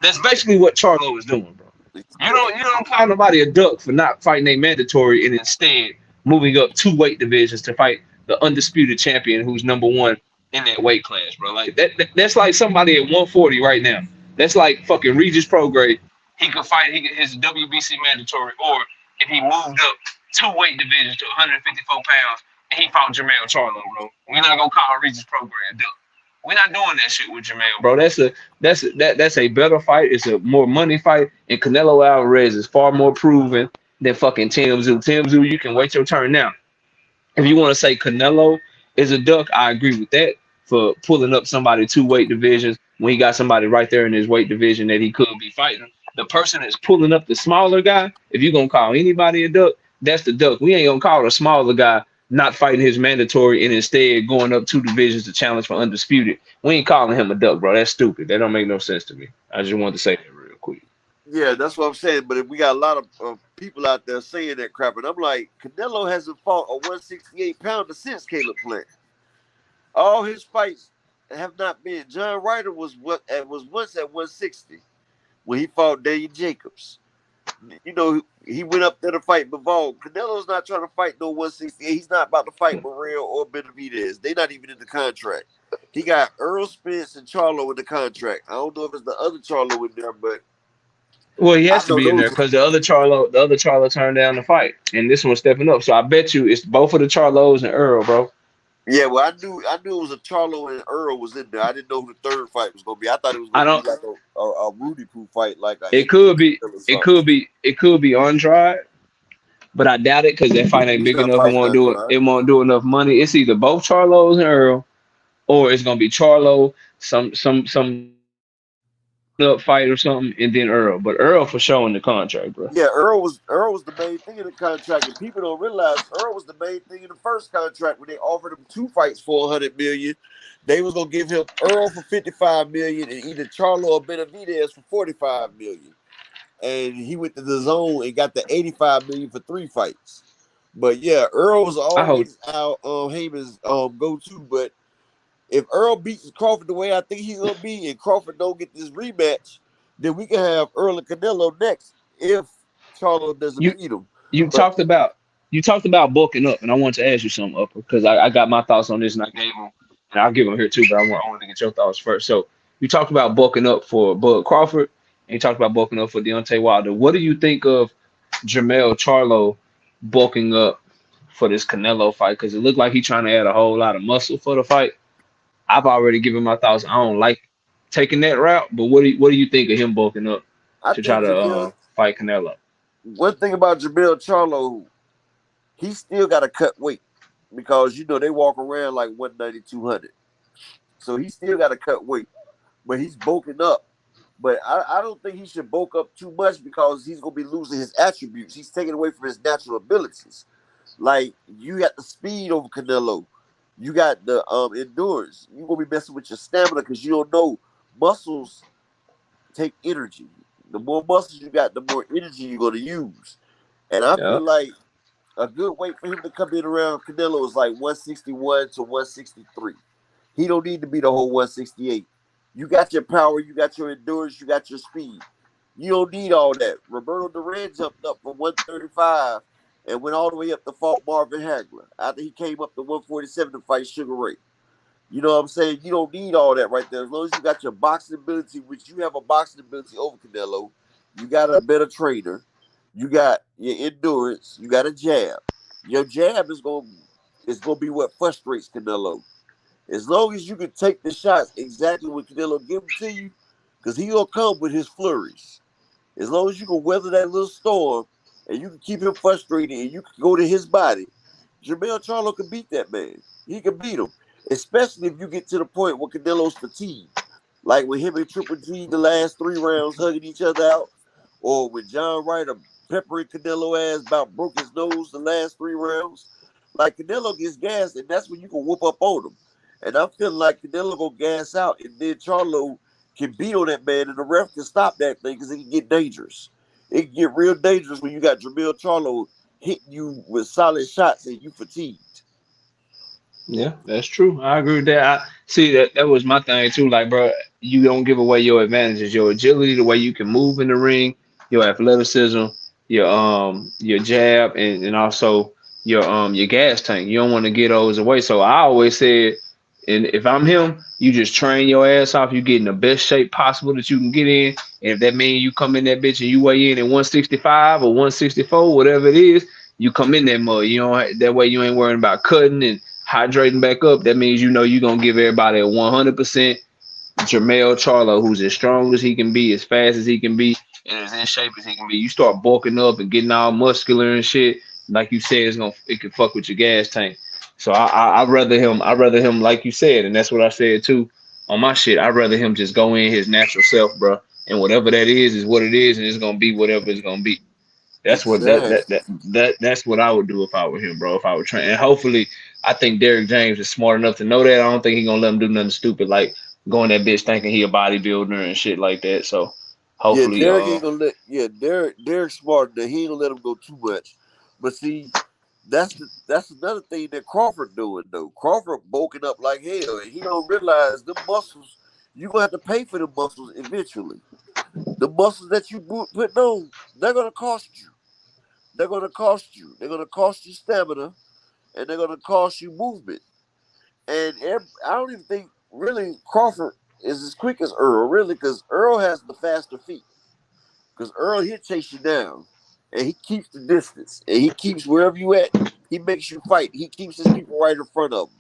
That's basically what Charlo is doing, bro. You don't call nobody a duck for not fighting a mandatory and instead moving up 2 weight divisions to fight the undisputed champion who's number one in that weight class, bro. Like that's like somebody at 140 right now. That's like fucking Regis Prograde. He could fight his WBC mandatory, or if he moved up 2 weight divisions to 154 pounds and he fought Jermell Charlo, bro. We're not gonna call Regis Prograde a duck. We're not doing that shit with Jermell, bro. That's a better fight. It's a more money fight, and Canelo Alvarez is far more proven than fucking Tim Zoo. Tim Zoo, you can wait your turn now. If you want to say Canelo is a duck, I agree with that for pulling up somebody 2 weight divisions when he got somebody right there in his weight division that he could be fighting. The person that's pulling up the smaller guy, if you're gonna call anybody a duck, that's the duck. We ain't gonna call a smaller guy not fighting his mandatory and instead going up 2 divisions to challenge for undisputed. We ain't calling him a duck, bro. That's stupid. That don't make no sense to me. I just wanted to say that real quick. Yeah, that's what I'm saying. But if we got a lot of people out there saying that crap, and I'm like, Canelo hasn't fought a 168 pounder since Caleb Plant. All his fights have not been. John Ryder was once at 160 when he fought Daniel Jacobs. You know, he went up there to fight Bivol. Canelo's not trying to fight no 168. He's not about to fight Morrell or Benavidez. They're not even in the contract. He got Earl Spence and Charlo in the contract. I don't know if it's the other Charlo in there, but well, he has I to know be in there those. because the other Charlo turned down the fight, and this one's stepping up. So I bet you it's both of the Charlos and Earl, bro. Yeah, well, I knew it was a Charlo and Earl was in there. I didn't know who the third fight was gonna be. I thought it was I gonna be don't. like a Rudy Poo fight, like a It Anthony could be. or It something. could be. It could be Andrade, but I doubt it because that fight ain't He's big not enough. It fighting won't do it. Andrade. It won't do enough money. It's either both Charlos and Earl, or it's gonna be Charlo, some up fight or something, and then Earl. But Earl for sure in the contract, bro. Yeah, Earl was the main thing in the contract, and people don't realize Earl was the main thing in the first contract when they offered him 2 fights for $100 million. They was gonna give him Earl for $55 million and either Charlo or Benavidez for $45 million. And he went to the zone and got the $85 million for 3 fights. But yeah, Earl was I hope. always out Heyman's go-to. But if Earl beats Crawford the way I think he's gonna be, and Crawford don't get this rematch, then we can have Earl and Canelo next if Charlo doesn't You beat him. you But talked about bulking up, and I want to ask you something, Upper, because I got my thoughts on this, and I gave them, and I'll give them here too. But I want to get your thoughts first. So you talked about bulking up for Bud Crawford, and you talked about bulking up for Deontay Wilder. What do you think of Jermell Charlo bulking up for this Canelo fight? Because it looked like he's trying to add a whole lot of muscle for the fight. I've already given my thoughts. I don't like taking that route, but what do you think of him bulking up I to try think to fight Canelo? one thing about Jamel Charlo, he still got to cut weight because they walk around like 190, 200. So he still got to cut weight, but he's bulking up. But I don't think he should bulk up too much because he's gonna be losing his attributes. He's taking away from his natural abilities. Like you got the speed over Canelo, you got the endurance. You're gonna be messing with your stamina because you don't know muscles take energy. The more muscles you got, the more energy you're gonna use. And I Yeah. feel like a good weight for him to come in around Canelo is like 161 to 163. He don't need to be the whole 168. You got your power, you got your endurance, you got your speed. You don't need all that. Roberto Duran jumped up from 135 and went all the way up to fought Marvin Hagler after he came up to 147 to fight Sugar Ray. You know what I'm saying? You don't need all that right there. As long as you got your boxing ability, which you have a boxing ability over Canelo, you got a better trainer, you got your endurance, you got a jab. Your jab is gonna be what frustrates Canelo. As long as you can take the shots exactly what Canelo give them to you, because he'll come with his flurries. As long as you can weather that little storm and you can keep him frustrated and you can go to his body, Jermell Charlo can beat that man. He can beat him, especially if you get to the point where Canelo's fatigued. Like with him and Triple G the last 3 rounds hugging each other out, or with John Ryder peppering Canelo ass about broke his nose the last 3 rounds. Like Canelo gets gassed, and that's when you can whoop up on him. And I'm feeling like Canelo gonna gas out, and then Charlo can beat on that man, and the ref can stop that thing because it can get dangerous. It can get real dangerous when you got Jermell Charlo hitting you with solid shots and you fatigued. Yeah, that's true. I agree with that. I see that was my thing too. Like, bro, you don't give away your advantages, your agility, the way you can move in the ring, your athleticism, your jab, and also your gas tank. You don't want to get those away. So I always said, and if I'm him, you just train your ass off. You get in the best shape possible that you can get in. And if that means you come in that bitch and you weigh in at 165 or 164, whatever it is, you come in that mud. You know that way you ain't worrying about cutting and hydrating back up. That means you're gonna give everybody a 100% Jermell Charlo, who's as strong as he can be, as fast as he can be, and as in shape as he can be. You start bulking up and getting all muscular and shit, like you said, it can fuck with your gas tank. So I'd rather him like you said, and that's what I said too on my shit. I'd rather him just go in his natural self, bro, and whatever that is what it is, and it's gonna be whatever it's gonna be. That's what Exactly. that's what I would do if I were him, bro. If I were trying, and hopefully, I think Derrick James is smart enough to know that. I don't think he's gonna let him do nothing stupid like going that bitch thinking he a bodybuilder and shit like that. So Yeah, hopefully, Derek ain't gonna let. Yeah, Derek smart that he ain't gonna let him go too much. But see, that's another thing that Crawford doing though. Crawford bulking up like hell, and he don't realize the muscles. You gonna have to pay for the muscles eventually. The muscles that you put on, they're gonna cost you. They're gonna cost you. They're gonna cost you stamina, and they're gonna cost you movement. And I don't even think really Crawford is as quick as Earl, really, because Earl has the faster feet. Because Earl, he'll chase you down. And he keeps the distance. And he keeps wherever you at, he makes you fight. He keeps his people right in front of him.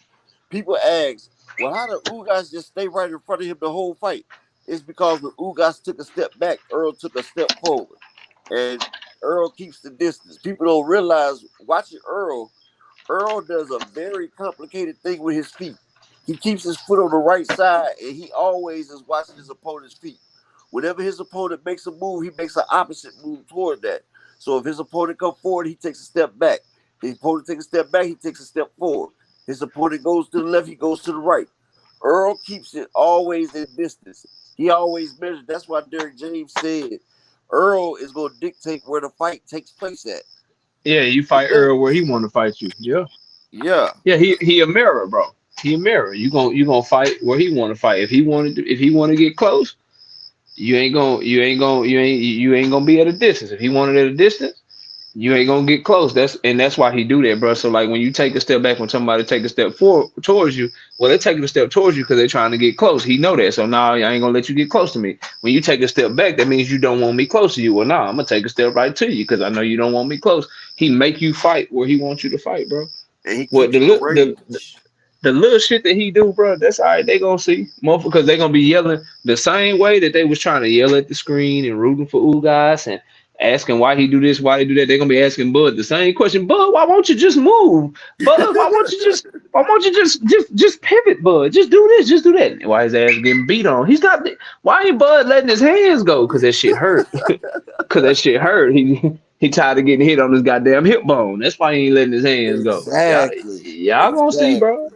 People ask, well, how did Ugas just stay right in front of him the whole fight? It's because when Ugas took a step back, Earl took a step forward. And Earl keeps the distance. People don't realize, watching Earl does a very complicated thing with his feet. He keeps his foot on the right side, and he always is watching his opponent's feet. Whenever his opponent makes a move, he makes an opposite move toward that. So if his opponent comes forward, he takes a step back. His opponent takes a step back, he takes a step forward. His opponent goes to the left, he goes to the right. Earl keeps it always in distance. He always measures. That's why Derrick James said Earl is going to dictate where the fight takes place at. yeah, you fight Earl where he want to fight you. Yeah, Yeah. yeah, he a mirror, bro. He a mirror. You gonna fight where he want to fight. If he want to get close, you ain't gonna be at a distance. If he wanted at a distance, you ain't gonna get close. That's why he do that, bro. So like when you take a step back, when somebody take a step forward towards you, well, they're taking a step towards you because they're trying to get close. He know that. So now I ain't gonna let you get close to me. When you take a step back, that means you don't want me close to you. Well, now I'm gonna take a step right to you because I know you don't want me close. He make you fight where he wants you to fight, bro. And he What keeps the range. the little shit that he do, bro, that's all right. They gonna see, motherfucker, because they gonna be yelling the same way that they was trying to yell at the screen and rooting for Ugas and asking why he do this, why they do that. They're gonna be asking Bud the same question. Bud, why won't you just move? Bud, why won't you just pivot, Bud? Just do this, just do that. And why his ass getting beat on? He's not. Why ain't Bud letting his hands go? Cause that shit hurt. Cause that shit hurt. He tired of getting hit on his goddamn hip bone. That's why he ain't letting his hands go. Y'all gonna see, bro.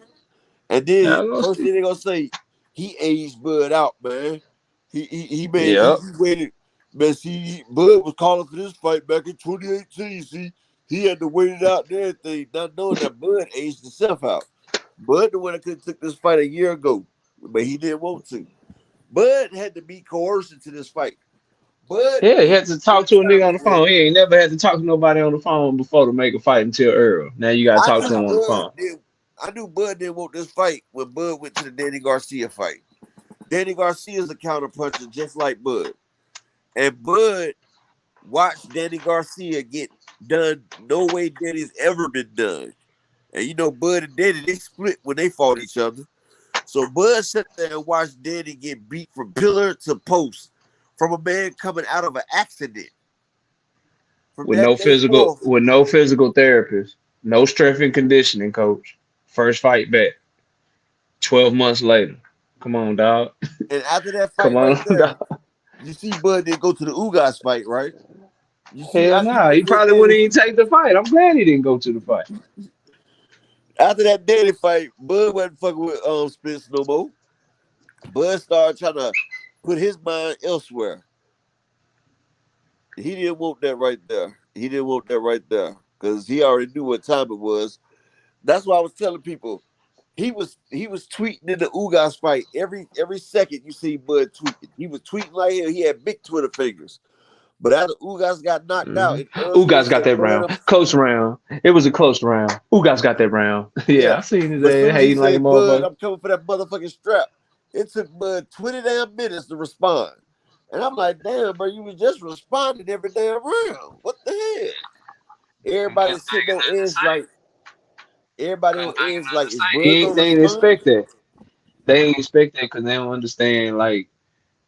And then first thing they gonna say, he aged Bud out, man. He waited. Man, see, Bud was calling for this fight back in 2018. See, he had to wait it out and everything, not knowing that Bud aged himself out. Bud the one that could have took this fight a year ago, but he didn't want to. Bud had to be coerced into this fight. Bud, he had to talk to a nigga on the phone. He ain't never had to talk to nobody on the phone before to make a fight until Earl. Now you gotta talk to him on the phone. I knew Bud didn't want this fight when Bud went to the Danny Garcia fight. Danny Garcia is a counterpuncher just like Bud. And Bud watched Danny Garcia get done no way Danny's ever been done. And you know, Bud and Danny, they split when they fought each other. So Bud sat there and watched Danny get beat from pillar to post from a man coming out of an accident. With no physical therapist, no strength and conditioning coach. First fight back. 12 months later. Come on, dog. And after that fight, dog. You see Bud didn't go to the Ugas fight, right? Hell nah. He probably wouldn't even take the fight. I'm glad he didn't go to the fight. After that Danny fight, Bud wasn't fucking with Spence no more. Bud started trying to put his mind elsewhere. He didn't want that right there. Because he already knew what time it was. That's why I was telling people. He was tweeting in the Ugas fight every second you see Bud tweeting. He was tweeting like hell. He had big Twitter fingers. But after Ugas got knocked out, Ugas got that round. Close round. It was a close round. Ugas got that round. I seen his ass hating like a motherfucker. I'm coming for that motherfucking strap. It took Bud 20 damn minutes to respond. And I'm like, damn, bro, you was just responding every damn round. What the hell? Everybody sitting on edge like. Everybody on edge like they ain't expect that. They ain't expect that because they don't understand like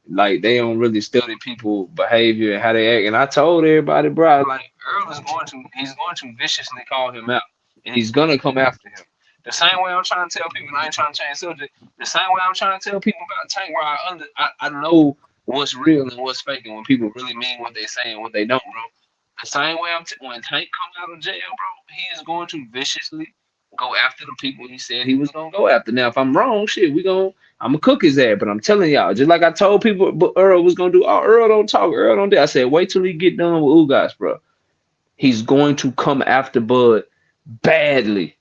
they don't really study people behavior and how they act. And I told everybody, bro, like Earl is going to viciously call him out, and he's gonna come after him. The same way I'm trying to tell people, I ain't trying to change subject. The same way I'm trying to tell people about Tank, where I know what's real and what's fake, and when people really mean what they say and what they don't, bro. The same way when Tank comes out of jail, bro, he is going to viciously go after the people he said he was gonna go after. Now, if I'm wrong, shit, I'm gonna cook his ass. But I'm telling y'all, just like I told people, but Earl was gonna do. Oh, Earl don't talk. Earl don't do. I said, wait till he get done with Ugas, bro. He's going to come after Bud badly,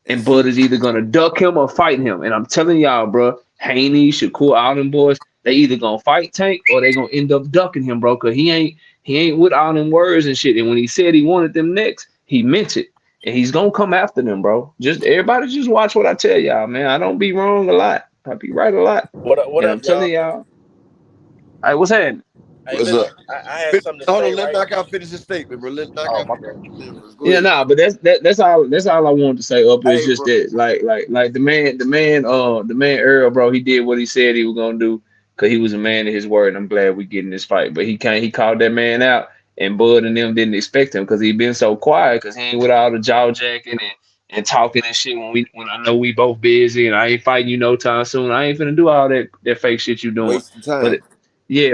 and Bud is either gonna duck him or fight him. And I'm telling y'all, bro, Haney, Shakur, all them boys, they either gonna fight Tank or they gonna end up ducking him, bro. Cause he ain't with all them words and shit. And when he said he wanted them next, he meant it. And he's gonna come after them, bro. Everybody just watch what I tell y'all, man. I don't be wrong a lot. I be right a lot. What I'm telling y'all. Hey, what's happening? Hey, what's up? I had something to say. Hold on, let Knockout finish his statement, bro. Let Knockout. But that's all I wanted to say. Up is just bro. That, like the man Earl, bro. He did what he said he was gonna do because he was a man of his word. And I'm glad we getting this fight, but he called that man out. And Bud and them didn't expect him because he been so quiet because he ain't with all the jaw jacking and talking and shit when I know we both busy and I ain't fighting you no time soon. I ain't finna do all that fake shit you doing. Wasting time.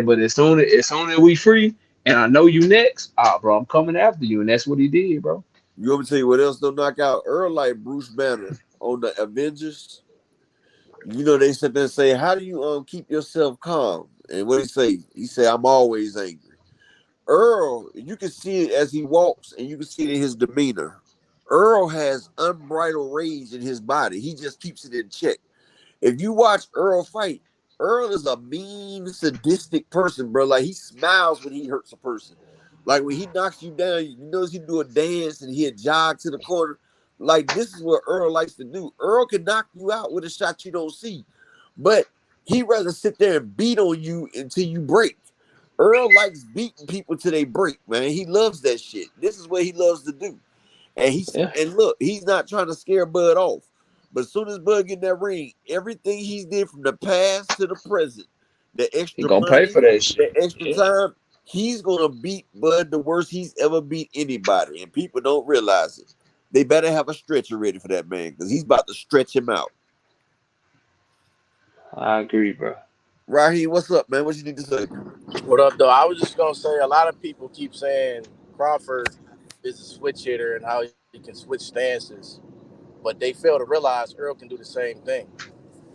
But as soon as we free and I know you next, bro, I'm coming after you. And that's what he did, bro. You want me to tell you what else don't knock out? Earl like Bruce Banner on the Avengers. You know, they sit there and say, how do you keep yourself calm? And what he say? He say, I'm always angry. Earl, you can see it as he walks, and you can see it in his demeanor. Earl has unbridled rage in his body. He just keeps it in check. If you watch Earl fight, Earl is a mean, sadistic person, bro. Like, he smiles when he hurts a person. Like, when he knocks you down, you notice he do a dance, and he'll jog to the corner. Like, this is what Earl likes to do. Earl can knock you out with a shot you don't see, but he'd rather sit there and beat on you until you break. Earl likes beating people till they break, man. He loves that shit. This is what he loves to do. And look, he's not trying to scare Bud off. But as soon as Bud get in that ring, everything he's did from the past to the present, the extra he gonna money, pay for that shit. The extra time, he's gonna beat Bud the worst he's ever beat anybody, and people don't realize it. They better have a stretcher ready for that man because he's about to stretch him out. I agree, bro. Raheem, what's up, man? What you need to say? What up, though? I was just gonna say a lot of people keep saying Crawford is a switch hitter and how he can switch stances, but they fail to realize Earl can do the same thing.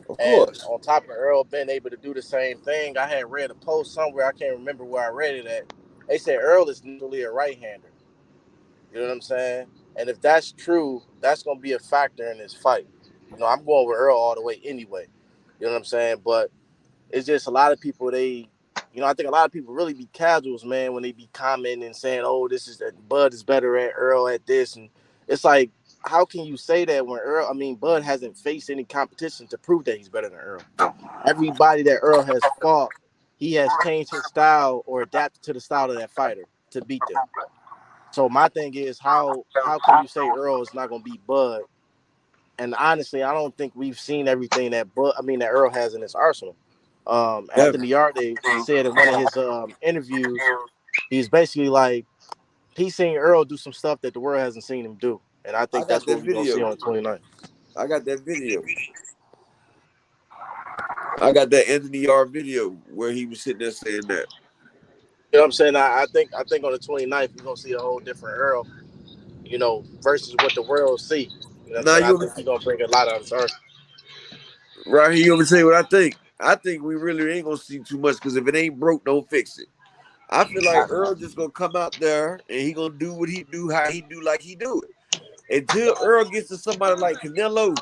Of And course. on top of Earl being able to do the same thing, I had read a post somewhere, I can't remember where I read it at. They said Earl is naturally a right-hander. You know what I'm saying? And if that's true, that's gonna be a factor in this fight. I'm going with Earl all the way anyway. You know what I'm saying? But it's just a lot of people, I think a lot of people really be casuals, man, when they be commenting and saying, oh, this is that Bud is better at Earl at this. And it's like, how can you say that when Bud hasn't faced any competition to prove that he's better than Earl? Everybody that Earl has fought, he has changed his style or adapted to the style of that fighter to beat them. So my thing is, how can you say Earl is not going to beat Bud? And honestly, I don't think we've seen everything that Earl has in his arsenal. Anthony Yarde said in one of his interviews, he's basically like, he's seen Earl do some stuff that the world hasn't seen him do. And I think that's what we're going to see on the 29th. I got that video. I got that Anthony Yard video where he was sitting there saying that. You know what I'm saying? I think on the 29th, we're going to see a whole different Earl, versus what the world see. You know what I'm saying? I think he's going to bring a lot out of his arsenal. Right here, you want me to say what I think? I think we really ain't going to see too much because if it ain't broke, don't fix it. I feel like Earl just going to come out there and he going to do what he do, how he do, like he do it. Until Earl gets to somebody like Canelo,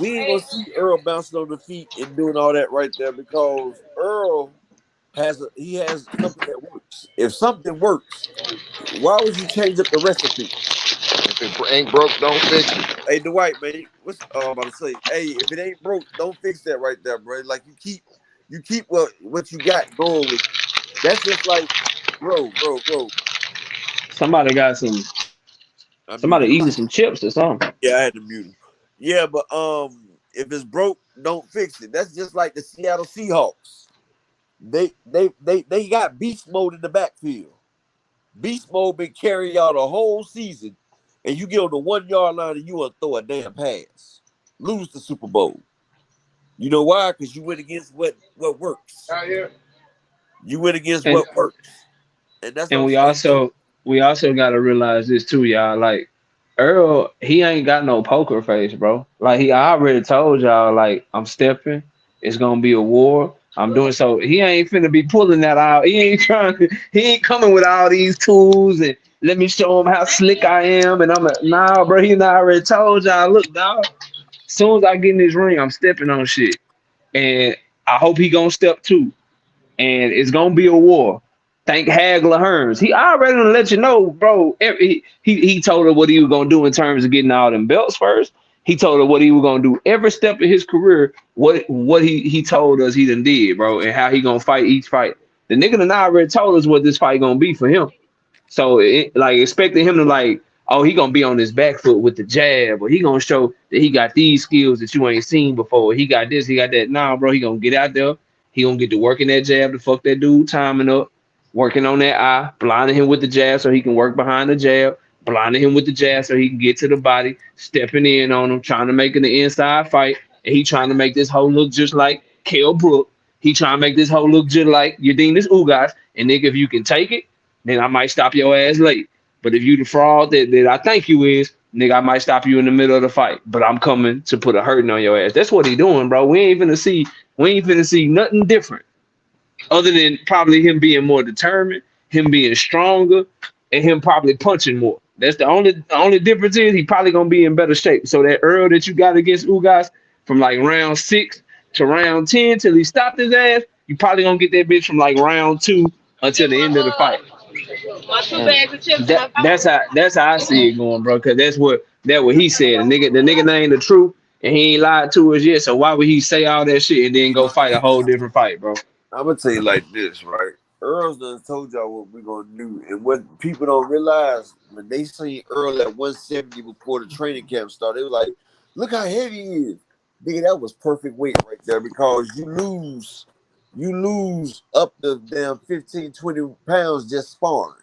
we ain't going to see Earl bouncing on the feet and doing all that right there because Earl has something that works. If something works, why would you change up the recipe? If it ain't broke, don't fix it. Hey, Dwight, man, what's I'm about to say? Hey, if it ain't broke, don't fix that right there, bro. Like you keep what you got going with. That's just like, bro. Somebody got somebody eating some chips or something. Yeah, I had to mute him. Yeah, but if it's broke, don't fix it. That's just like the Seattle Seahawks. They got beast mode in the backfield. Beast mode been carrying y'all the whole season, and you get on the 1 yard line and you want to throw a damn pass, lose the Super Bowl. You know why? Because you went against what works. You went against what works, and that's. And we also got to realize this too, y'all. Like Earl, he ain't got no poker face, bro. Like I already told y'all, like I'm stepping. It's gonna be a war. I'm doing so. He ain't finna be pulling that out. He ain't coming with all these tools and let me show him how slick I am. And I'm like, nah, bro. He not already told y'all. Look, dog. As soon as I get in this ring, I'm stepping on shit. And I hope he gonna step too. And it's gonna be a war. Thank Hagler Hearns. He already gonna let you know, bro. He told her what he was gonna do in terms of getting all them belts first. He told her what he was gonna do every step of his career. What he told us he done did, bro, and how he gonna fight each fight. The nigga done already told us what this fight gonna be for him. So like expecting him to like, oh, he gonna be on his back foot with the jab, or he gonna show that he got these skills that you ain't seen before. He got this, he got that. Nah, bro, he gonna get out there. He gonna get to working that jab to fuck that dude timing up, working on that eye, blinding him with the jab so he can work behind the jab, blinding him with the jab so he can get to the body, stepping in on him, trying to make it an inside fight, and he trying to make this whole look just like Kell Brook. He trying to make this whole look just like Udinese Ugas. And nigga, if you can take it, then I might stop your ass late. But if you the fraud that I think you is, nigga, I might stop you in the middle of the fight. But I'm coming to put a hurting on your ass. That's what he doing, bro. We ain't finna see nothing different other than probably him being more determined, him being stronger, and him probably punching more. That's the only difference is he probably gonna be in better shape. So that Earl that you got against Ugas from like round 6 to round 10 till he stopped his ass, you probably gonna get that bitch from like round 2 until the end of the fight. That's how I see it going, bro. Cause that's what he said. The nigga ain't the truth, and he ain't lied to us yet. So why would he say all that shit and then go fight a whole different fight, bro? I'm gonna tell you like this, right? Earl's done told y'all what we're gonna do, and what people don't realize when they see Earl at 170 before the training camp started, they was like, "Look how heavy he is." Nigga, that was perfect weight right there because you lose you lose up to damn 15, 20 pounds just sparring.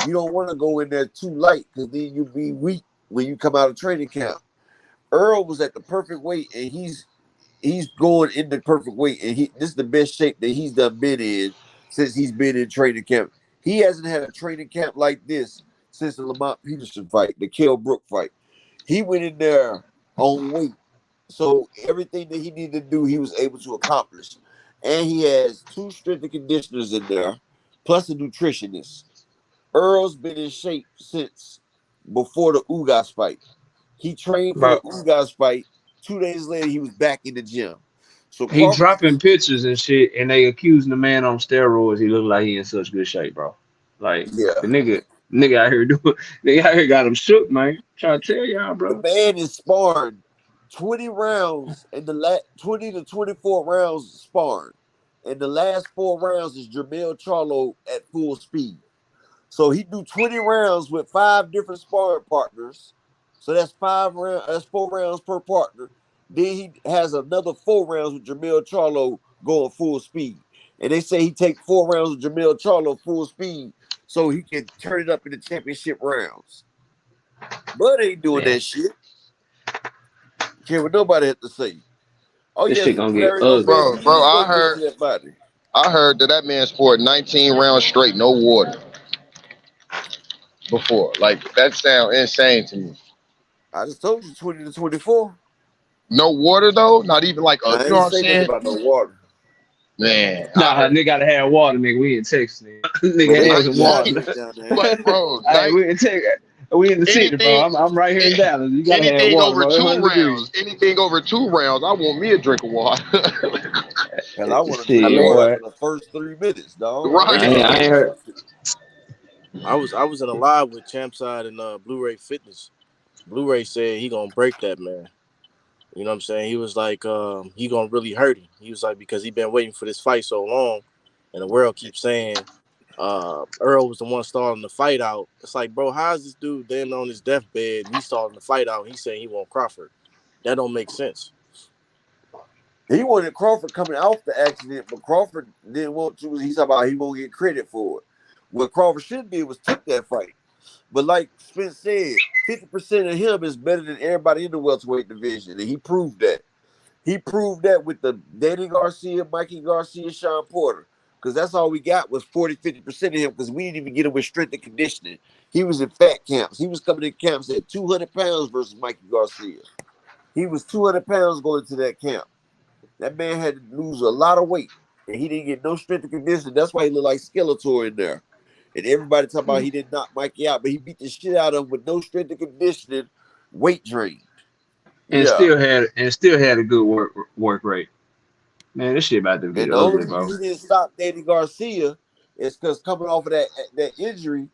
You don't want to go in there too light because then you'll be weak when you come out of training camp. Earl was at the perfect weight, and he's going in the perfect weight, and this is the best shape that he's done been in since he's been in training camp. He hasn't had a training camp like this since the Lamont Peterson fight, the Kell Brook fight. He went in there on weight. So everything that he needed to do, he was able to accomplish. And he has 2 strength and conditioners in there, plus a nutritionist. Earl's been in shape since before the Ugas fight. He trained for the Ugas fight. 2 days later, he was back in the gym. So he dropping pictures and shit, and they accusing the man on steroids. He look like he in such good shape, bro. Like the nigga out here got him shook, man. Trying to tell y'all, bro. The man is sparring 20 rounds and the 20 to 24 rounds sparring. And the last 4 rounds is Jermell Charlo at full speed. So he do 20 rounds with 5 different sparring partners. So that's 4 rounds per partner. Then he has another 4 rounds with Jermell Charlo going full speed. And they say he take 4 rounds with Jermell Charlo full speed so he can turn it up in the championship rounds. Bud ain't doing that shit. Care what nobody had to say. Oh, this yeah, shit gonna get ugly. Bro, I heard that man scored 19 rounds straight, no water. Before. Like, that sounds insane to me. I just told you 20 to 24. No water though? Not even like I you know what I'm saying? About no water. Man. Nah, nigga gotta have water, nigga. We in Texas, nigga. Nigga have some water. But bro, hey, we in Texas. We in the city, bro. I'm right here in Dallas. You gotta have water, over bro. 2 rounds. Anything over 2 rounds, I want me a drink of water. Hell, I want to drink water for the first 3 minutes, dog. Right. I ain't heard. I was in a live with Champside and Blu-ray Fitness. Blu-ray said he gonna break that man. You know what I'm saying? He was like, he gonna really hurt him. He was like, because he been waiting for this fight so long, and the world keeps saying Earl was the one starting the fight out. It's like, bro, how's this dude then on his deathbed and he's starting the fight out and he's saying he want Crawford? That don't make sense. He wanted Crawford coming off the accident, but Crawford didn't want to. He's talking about he won't get credit for it. What Crawford should be was took that fight. But like Spence said, 50% of him is better than everybody in the welterweight division, and he proved that. He proved that with the Danny Garcia, Mikey Garcia, Sean Porter, because that's all we got was 40-50% of him because we didn't even get him with strength and conditioning. He was in fat camps. He was coming in camps at 200 pounds versus Mikey Garcia. He was 200 pounds going to that camp. That man had to lose a lot of weight, and he didn't get no strength and conditioning. That's why he looked like Skeletor in there. And everybody talking about he did knock Mikey out, but he beat the shit out of him with no strength and conditioning, weight drain. And still had a good work rate. Man, this shit about to be ugly, bro. He didn't stop Danny Garcia is because coming off of that injury,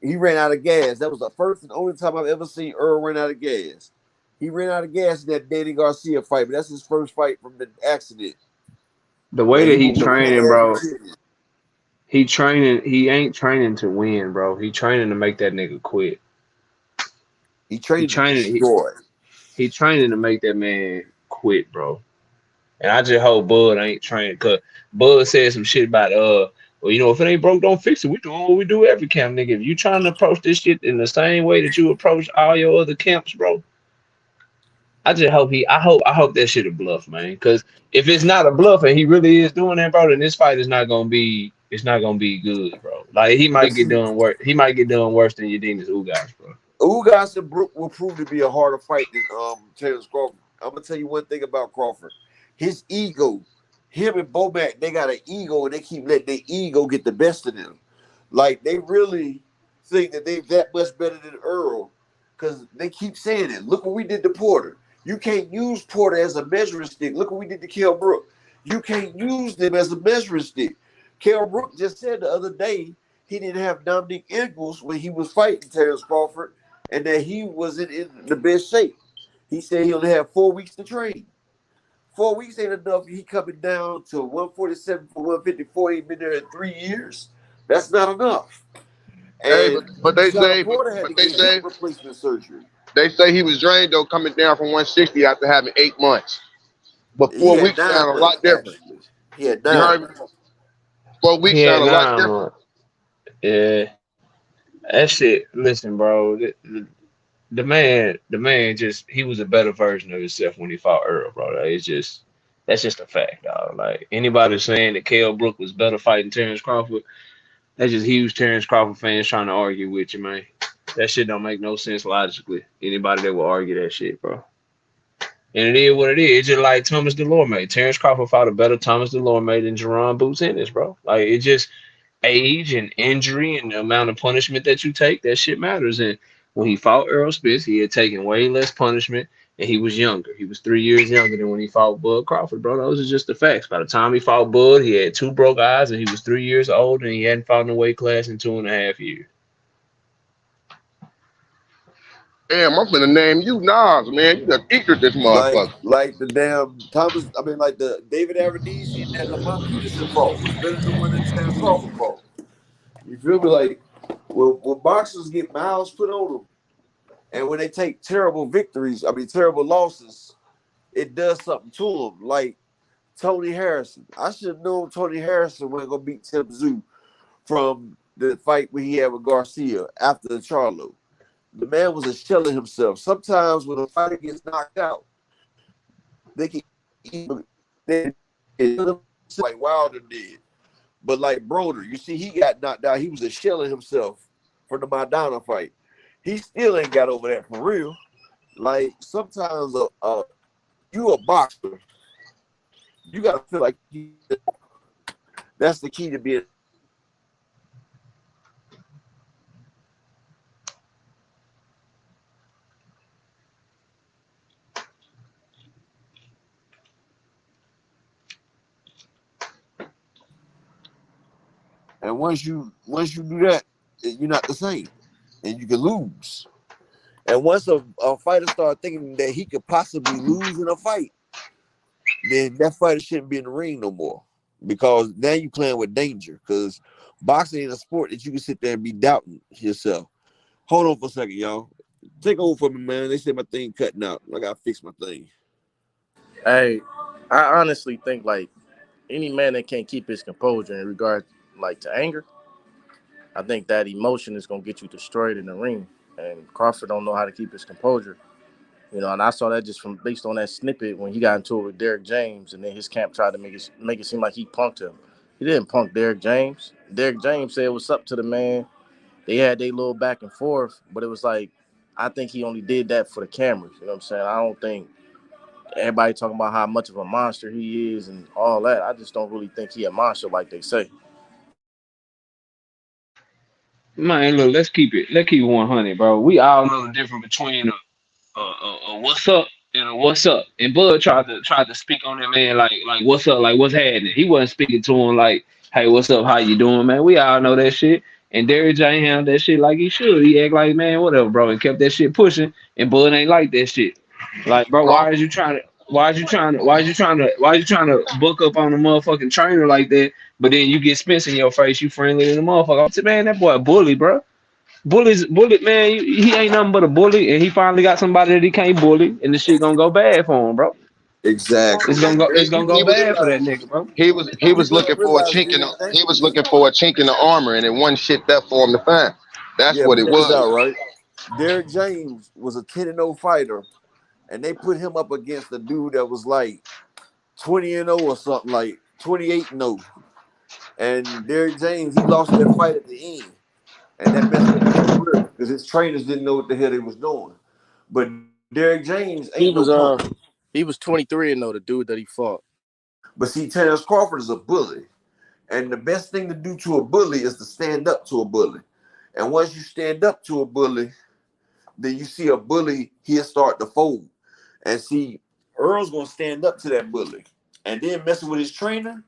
he ran out of gas. That was the first and only time I've ever seen Earl run out of gas. He ran out of gas in that Danny Garcia fight, but that's his first fight from the accident. The way that he training, bro. He ain't training to win, bro. He training to make that nigga quit. He training to make that man quit, bro. And I just hope Bud ain't training, cause Bud said some shit about well, you know, if it ain't broke, don't fix it. We doing what we do every camp, nigga. If you trying to approach this shit in the same way that you approach all your other camps, bro, I just hope I hope that shit a bluff, man. Cause if it's not a bluff and he really is doing that, bro, then this fight is not gonna be good, bro. Like he might get done worse. He might get done worse than Udenis Ugas, bro. Ugas and Brook will prove to be a harder fight than Terence Crawford. I'm gonna tell you one thing about Crawford. His ego, him and Bomac, they got an ego and they keep letting their ego get the best of them. Like they really think that they that much better than Earl because they keep saying it. Look what we did to Porter. You can't use Porter as a measuring stick. Look what we did to Kell Brook. You can't use them as a measuring stick. Kell Brook just said the other day he didn't have Dominic Ingles when he was fighting Terence Crawford and that he wasn't in the best shape. He said he only had 4 weeks to train. 4 weeks ain't enough. He coming down to 147 for 154. He been there in 3 years. That's not enough. Hey, but they say replacement surgery. They say he was drained though, coming down from 160 after having 8 months. But 4 weeks sound a lot different. He had You 9. heard me? 4 weeks He had sound a lot 9 different. months. Yeah, that shit. Listen, bro. The man just he was a better version of himself when he fought Earl, bro. Like, that's just a fact, dog. Like anybody saying that Kell Brook was better fighting Terrence Crawford, that's just huge Terrence Crawford fans trying to argue with you, man. That shit don't make no sense logically. Anybody that will argue that shit, bro. And it is what it is. It's just like Thomas Delorme. Terrence Crawford fought a better Thomas Delorme than Jerron Boots Ennis, bro. Like it just age and injury and the amount of punishment that you take, that shit matters. And when he fought Earl Spence, he had taken way less punishment and he was younger. He was 3 years younger than when he fought Bud Crawford, bro. Those are just the facts. By the time he fought Bud, he had 2 broke eyes and he was 3 years old and he hadn't fought in a weight class in 2.5 years. Damn, I'm finna name you Nas, man. You done eatered this motherfucker. Like the damn Thomas. I mean, like the David Aradisi and that Lamont Peterson fought was better than when the Terrence Crawford fought. You feel me? Like when boxers get miles put on them, and when they take terrible victories, I mean terrible losses, it does something to them. Like Tony Harrison, I should have known Tony Harrison wasn't gonna beat Tim Tszyu from the fight we had with Garcia after the Charlo. The man was a shell of himself. Sometimes when a fighter gets knocked out, they can even like Wilder did. But like Broder, you see, he got knocked out. He was a shell of himself from the Maidana fight. He still ain't got over that for real. Like sometimes you a boxer, you gotta feel like that's the key to being. And once you do that, you're not the same, and you can lose. And once a fighter start thinking that he could possibly lose in a fight, then that fighter shouldn't be in the ring no more. Because now you're playing with danger. Because boxing ain't a sport that you can sit there and be doubting yourself. Hold on for a second, y'all. Take over for me, man. They said my thing cutting out. I gotta fix my thing. Hey, I honestly think like any man that can't keep his composure in regard like to anger, I think that emotion is gonna get you destroyed in the ring. And Crawford don't know how to keep his composure. You know, and I saw that just from based on that snippet when he got into it with Derek James, and then his camp tried to make it seem like he punked him. He didn't punk Derek James. Derek James said what's up to the man. They had their little back and forth, but it was like I think he only did that for the cameras. You know what I'm saying? I don't think everybody talking about how much of a monster he is and all that. I just don't really think he a monster like they say. Man, look, let's keep it 100, bro. We all know the difference between what's up and a what's up. And Bud tried to speak on that man like what's up, like what's happening. He wasn't speaking to him like, hey, what's up, how you doing, man? We all know that shit. And Derrick J handled that shit like he should. He act like man, whatever, bro, and kept that shit pushing. And Bud ain't like that shit. Like, bro, why Crawford, is you trying to? Why is you trying to book up on a motherfucking trainer like that? But then you get Spence in your face, you friendly than the motherfucker. I said, man, that boy a bully, bro. Bully, man, he ain't nothing but a bully, and he finally got somebody that he can't bully, and the shit gonna go bad for him, bro. Exactly. It's gonna go he was bad for that nigga, bro. he was People looking don't for a realize chink in Derek the he was James. looking for a chink in the armor, and it wasn't shit that for him to find. That's Yeah, what but it check this out, was. right? Derek James was a 10-0 fighter, and they put him up against a dude that was like 20-0 or something, like 28-0. And Derek James, he lost that fight at the end. And that messed up his career because his trainers didn't know what the hell they was doing. But Derek James ain't no He punk. was 23 and the dude that he fought. But see, Terrence Crawford is a bully. And the best thing to do to a bully is to stand up to a bully. And once you stand up to a bully, then you see a bully, he'll start to fold. And see, Earl's gonna stand up to that bully. And then messing with his trainer,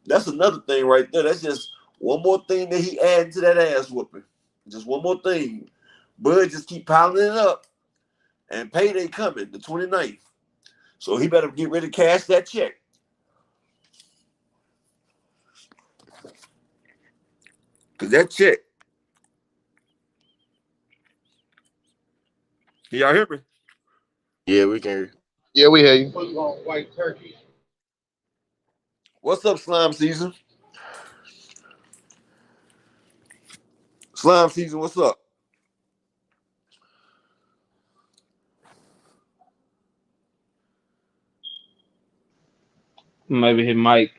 that's another thing right there. That's just one more thing that he added to that ass whooping. Just one more thing. Bud just keep piling it up. And payday coming, the 29th. So he better get ready to cash that check. Because that check, can y'all hear me? Yeah, we can. Yeah, we hear you. What's up, Slime Season? Slime Season, what's up? Maybe his mic.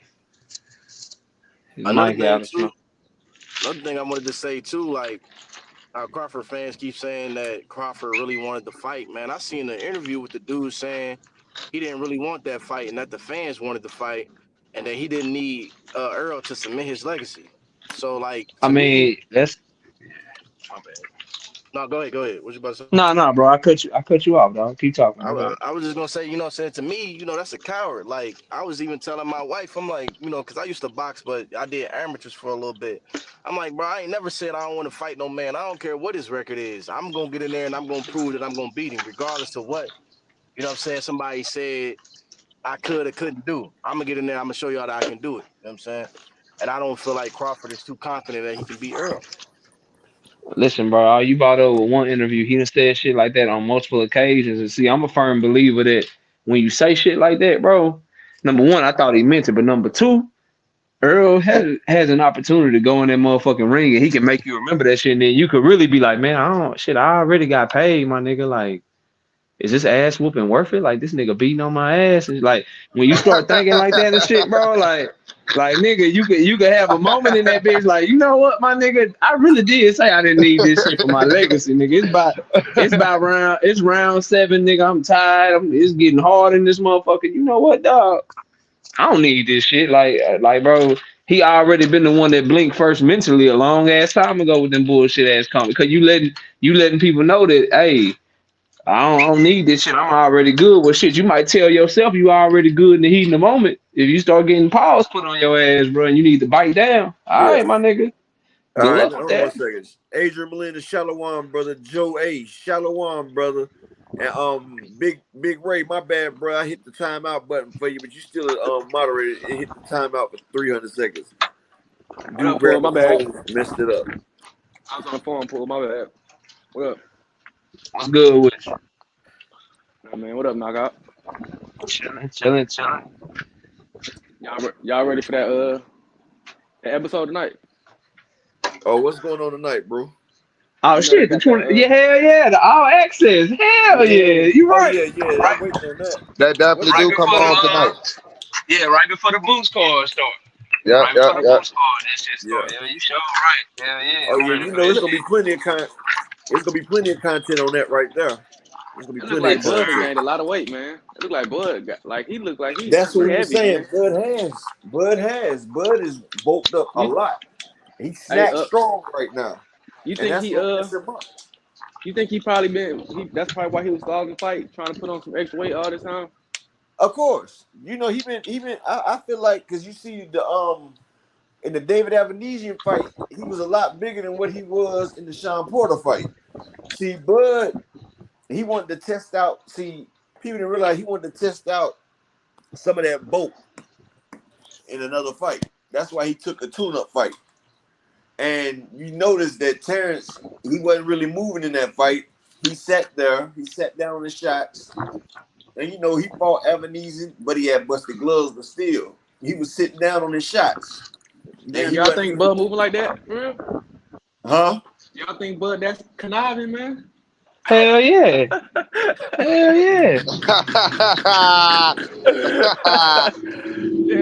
Another thing too. Another thing I wanted to say too, like our Crawford fans keep saying that Crawford really wanted to fight. Man, I seen an interview with the dude saying he didn't really want that fight, and that the fans wanted to fight, and that he didn't need Earl to cement his legacy. So, like, I mean, that's my bad. No, go ahead. What you about to say? No, bro. I cut you off, dog. Keep talking. I was just gonna say, you know, saying to me, you know, that's a coward. Like, I was even telling my wife, I'm like, you know, because I used to box, but I did amateurs for a little bit. I'm like, bro, I ain't never said I don't want to fight no man. I don't care what his record is. I'm gonna get in there and I'm gonna prove that I'm gonna beat him, regardless of what, you know what I'm saying, somebody said I could or couldn't do. I'm gonna get in there, I'm gonna show y'all that I can do it. You know what I'm saying? And I don't feel like Crawford is too confident that he can beat Earl. Listen, bro, you brought over one interview. He done said shit like that on multiple occasions. And see, I'm a firm believer that when you say shit like that, bro, number one, I thought he meant it. But number two, Earl has an opportunity to go in that motherfucking ring and he can make you remember that shit. And then you could really be like, man, I already got paid, my nigga. Like, is this ass whooping worth it? Like, this nigga beating on my ass. And like, when you start thinking like that and shit, bro, like nigga, you could have a moment in that bitch, like, you know what, my nigga, I really did say I didn't need this shit for my legacy, nigga. It's round 7, nigga. I'm tired. It's getting hard in this motherfucker. You know what, dog? I don't need this shit. Like, bro, he already been the one that blinked first mentally a long ass time ago with them bullshit ass comments. Cause you letting people know that, hey, I don't need this shit. I'm already good. Well, shit, you might tell yourself you already good in the heat in the moment. If you start getting paws put on your ass, bro, and you need to bite down. All right, my nigga. All right, hold on 1 second. Adrian Molina, Shalom, brother. Joe A, Shalom, brother. And Big Ray, my bad, bro. I hit the timeout button for you, but you still moderated. It hit the timeout for 300 seconds. Dude, Paul, my bad. Messed it up. I was on the phone, Paul. My bad. What up? What's good with you? Oh, man, what up, knockout? Chilling. Y'all ready for that episode tonight? Oh, what's going on tonight, bro? Oh, shit, the 20, hell yeah, the all access, hell yeah, you right. Yeah, right. I'm waiting on that. That definitely do come on tonight. Yeah, right before the boost card start. Yeah. That shit start. Yeah, you sure right. Yeah. Oh yeah, you know it's gonna be plenty of content on that right there. It's gonna be plenty of content. Bud gained a lot of weight, man. It looked like Bud he looked like he's That's what he was saying. Man. Bud is bulked up a lot. He's snack strong right now. You think you think he probably that's probably why he was stalling the fight, trying to put on some extra weight all this time? Of course. You know, he been I feel like, because you see in the David Avenesian fight, he was a lot bigger than what he was in the Sean Porter fight. See, Bud, he wanted to test out. See, people didn't realize he wanted to test out some of that bulk in another fight. That's why he took a tune-up fight. And you notice that Terrence, he wasn't really moving in that fight. He sat there. He sat down on the shots. And, you know, he fought Avenesian, but he had busted gloves, but still, he was sitting down on his shots. Damn, y'all think Bud moving like that? For real? Huh? Y'all think Bud that's conniving, man? Hell yeah.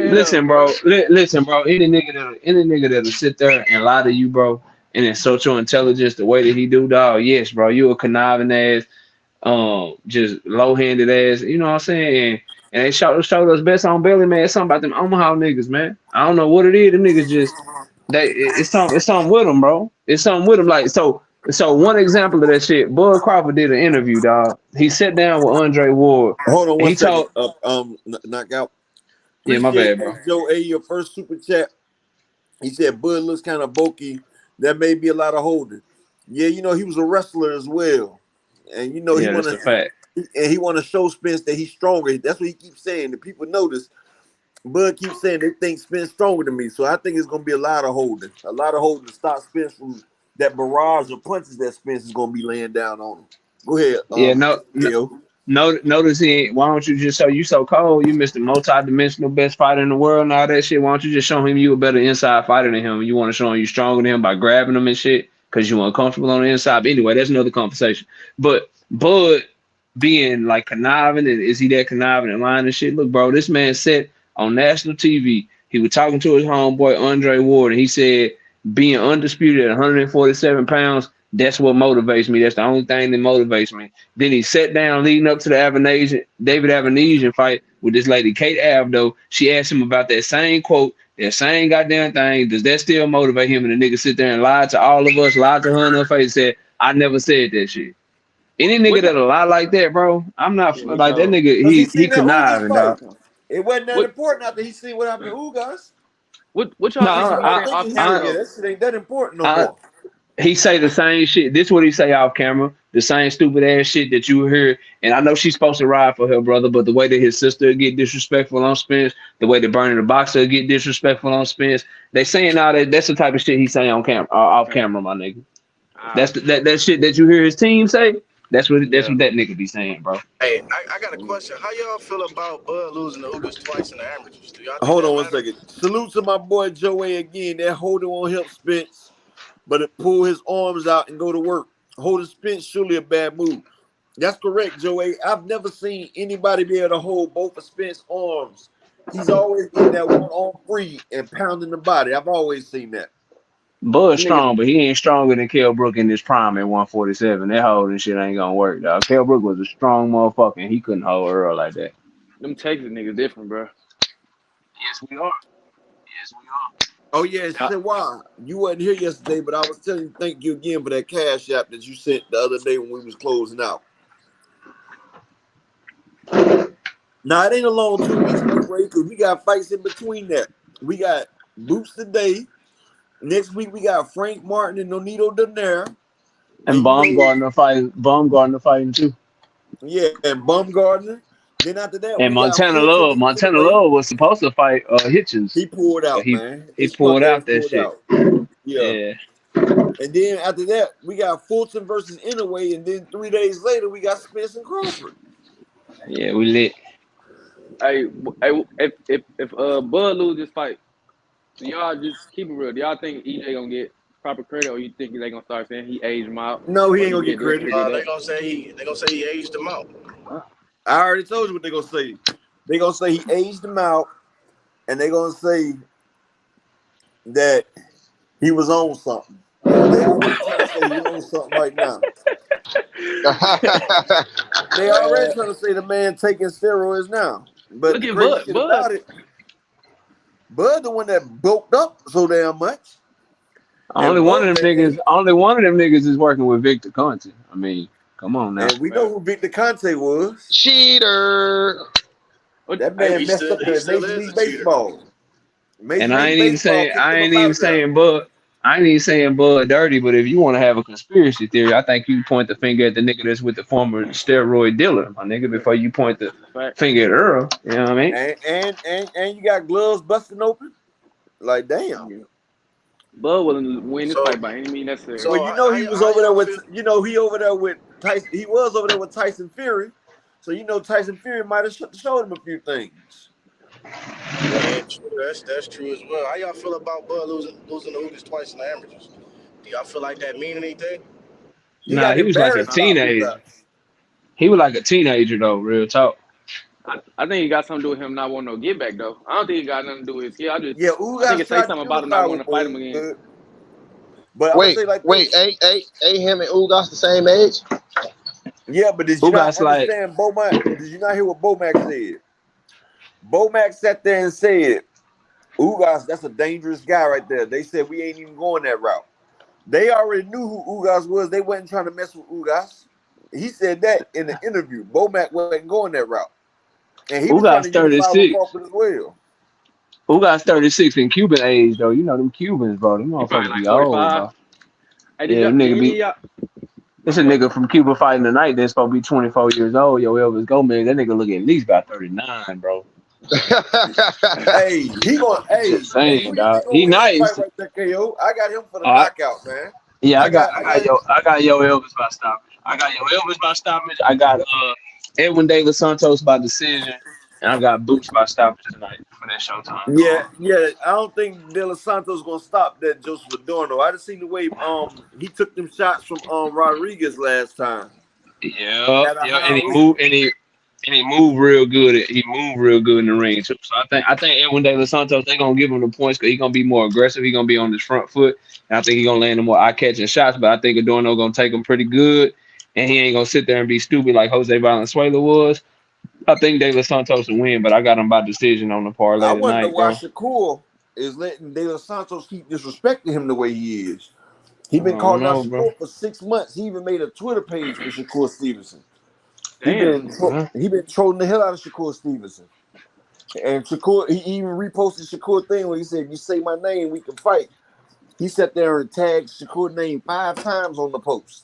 Listen, bro. Any nigga that'll sit there and lie to you, bro, and insult your intelligence the way that he do, dog. Yes, bro. You a conniving ass, just low-handed ass. You know what I'm saying? And they showed us best on belly, man. It's something about them Omaha niggas, man. I don't know what it is. Them niggas just it's something with them, bro. It's something with them. Like so one example of that shit, Bud Crawford did an interview, dog. He sat down with Andre Ward. Hold on one second. Knockout. Yeah, my bad, bro. Joe A, your first super chat. He said Bud looks kind of bulky. That may be a lot of holding. Yeah, you know, he was a wrestler as well. And you know, that's a fact. And he want to show Spence that he's stronger. That's what he keeps saying. The people notice. Bud keeps saying they think Spence stronger than me. So I think it's gonna be a lot of holding. A lot of holding to stop Spence from that barrage of punches that Spence is gonna be laying down on him. Go ahead. Notice he. Why don't you just show you so cold? You missed the multi-dimensional best fighter in the world and all that shit. Why don't you just show him you a better inside fighter than him? You want to show him you stronger than him by grabbing him and shit because you uncomfortable on the inside. But anyway, that's another conversation. But Bud being like conniving, and is he that conniving and lying and shit? Look, bro, this man said on national TV he was talking to his homeboy Andre Ward, and he said being undisputed at 147 pounds. That's what motivates me. That's the only thing that motivates me. Then he sat down leading up to the David Avanesian fight with this lady, Kate Avdo. She asked him about that same quote, that same goddamn thing. Does that still motivate him? And the nigga sit there and lied to all of us, lied to her in her face, said, I never said that shit. Any nigga that'll lie like that, bro, I'm not like that nigga. He conniving, dog. It wasn't that important after he seen what happened to Ugas. What y'all think? That shit ain't that important no more. He say the same shit. This is what he say off camera. The same stupid ass shit that you hear. And I know she's supposed to ride for her brother, but the way that his sister get disrespectful on Spence, the way that Bernie the Boxer get disrespectful on Spence, they saying all that. That's the type of shit he say on camera, off camera, my nigga. That's that shit that you hear his team say. That's what that nigga be saying, bro. Hey, I got a question. How y'all feel about Bud losing the Ugas twice in the amateurs? Hold on one second. Salute to my boy Joe A again. That holding on help Spence, but it pull his arms out and go to work. Holding Spence surely a bad move. That's correct, Joe A. I've never seen anybody be able to hold both of Spence's arms. He's always getting that one arm free and pounding the body. I've always seen that. Bud's strong, but he ain't stronger than Kell Brook in his prime at 147. That holding shit ain't gonna work, dog. Kell Brook was a strong motherfucker, and he couldn't hold Earl like that. Them Texas niggas different, bro. Yes, we are. Oh, yeah, say why? You wasn't here yesterday, but I was telling you thank you again for that cash app that you sent the other day when we was closing out. Now, it ain't a long 2 weeks, because we got fights in between that. We got Boots today. Next week, we got Frank Martin and Nonito Donaire. And Baumgartner fighting too. Yeah, and Baumgartner. Then after that, and Montana Love was supposed to fight Hitchens. He pulled out, man. He pulled out that shit. Yeah. And then after that, we got Fulton versus Inouye, and then 3 days later, we got Spence and Crawford. Yeah, we lit. Hey, if Bud lose this fight, so y'all just keep it real. Do y'all think EJ gonna get proper credit, or you think they gonna start saying he aged him out? No, he ain't gonna get credit. They gonna say he aged him out. I already told you what they're gonna say. They're gonna say he aged him out, and they're gonna say that he was on something. They already trying to say he's on something right now. They already trying to say the man taking steroids now. But look at Bud. Bud the one that bulked up so damn much. Only one of them niggas is working with Victor Conte. I mean, come on now. And we know who Victor Conte was. Cheater. That man messed up the Major League Baseball. And I ain't even saying Bud dirty, but if you want to have a conspiracy theory, I think you point the finger at the nigga that's with the former steroid dealer, my nigga, before you point the finger at Earl. You know what I mean? And you got gloves busting open. Like, damn. Bud willing to win this fight by any means necessary. So, well, you know he was over there with Tyson. He was over there with Tyson Fury. So you know Tyson Fury might have showed him a few things. Yeah, true. That's true as well. How y'all feel about Bud losing the Ugas twice in the amateurs? Do y'all feel like that mean anything? Nah, he was like a teenager. He was like a teenager though, real talk. I think he got something to do with him not wanting no get back though. I don't think he got nothing to do with his kid. I think it say something about him not wanting to fight him again. But wait, him and Ugas the same age? Yeah, but did you not understand Bomac? Did you not hear what Bomac said? Bomac sat there and said, Ugas, that's a dangerous guy right there. They said we ain't even going that route. They already knew who Ugas was. They wasn't trying to mess with Ugas. He said that in the interview. Bomac wasn't going that route. And he was trying to use Crawford as well. Ugas 36 in Cuban age, though. You know them Cubans, bro. Them motherfuckers be old, bro. This a nigga from Cuba fighting tonight that's supposed to be 24 years old. Yo, Elvis Gomez, that nigga look at least about 39, bro. Hey, dog. He nice. Right there, KO. I got him for the knockout, man. Yeah, I got yo Elvis by stoppage. I got Edwin De Los Santos by decision, and I got Boots by stoppage tonight for that Showtime card. Yeah. I don't think De Los Santos gonna stop that Joseph Adorno. I just seen the way he took them shots from Rodriguez last time. Yeah, At a yeah, high and he weight. moved and he moved real good. He moved real good in the ring too. So I think Edwin De Los Santos, they gonna give him the points because he's gonna be more aggressive. He's gonna be on his front foot, and I think he's gonna land the more eye catching shots. But I think Adorno gonna take him pretty good, and he ain't gonna sit there and be stupid like Jose Valenzuela was. I think De Los Santos will win, but I got him by decision on the I parlay wonder tonight, why bro. Shakur is letting De Los Santos keep disrespecting him the way he is. He I been don't calling out know, bro. Shakur for 6 months. He even made a Twitter page for Shakur Stevenson. Damn. He been trolling the hell out of Shakur Stevenson. And Shakur, he even reposted Shakur thing where he said, "If you say my name, we can fight." He sat there and tagged Shakur name 5 times on the post.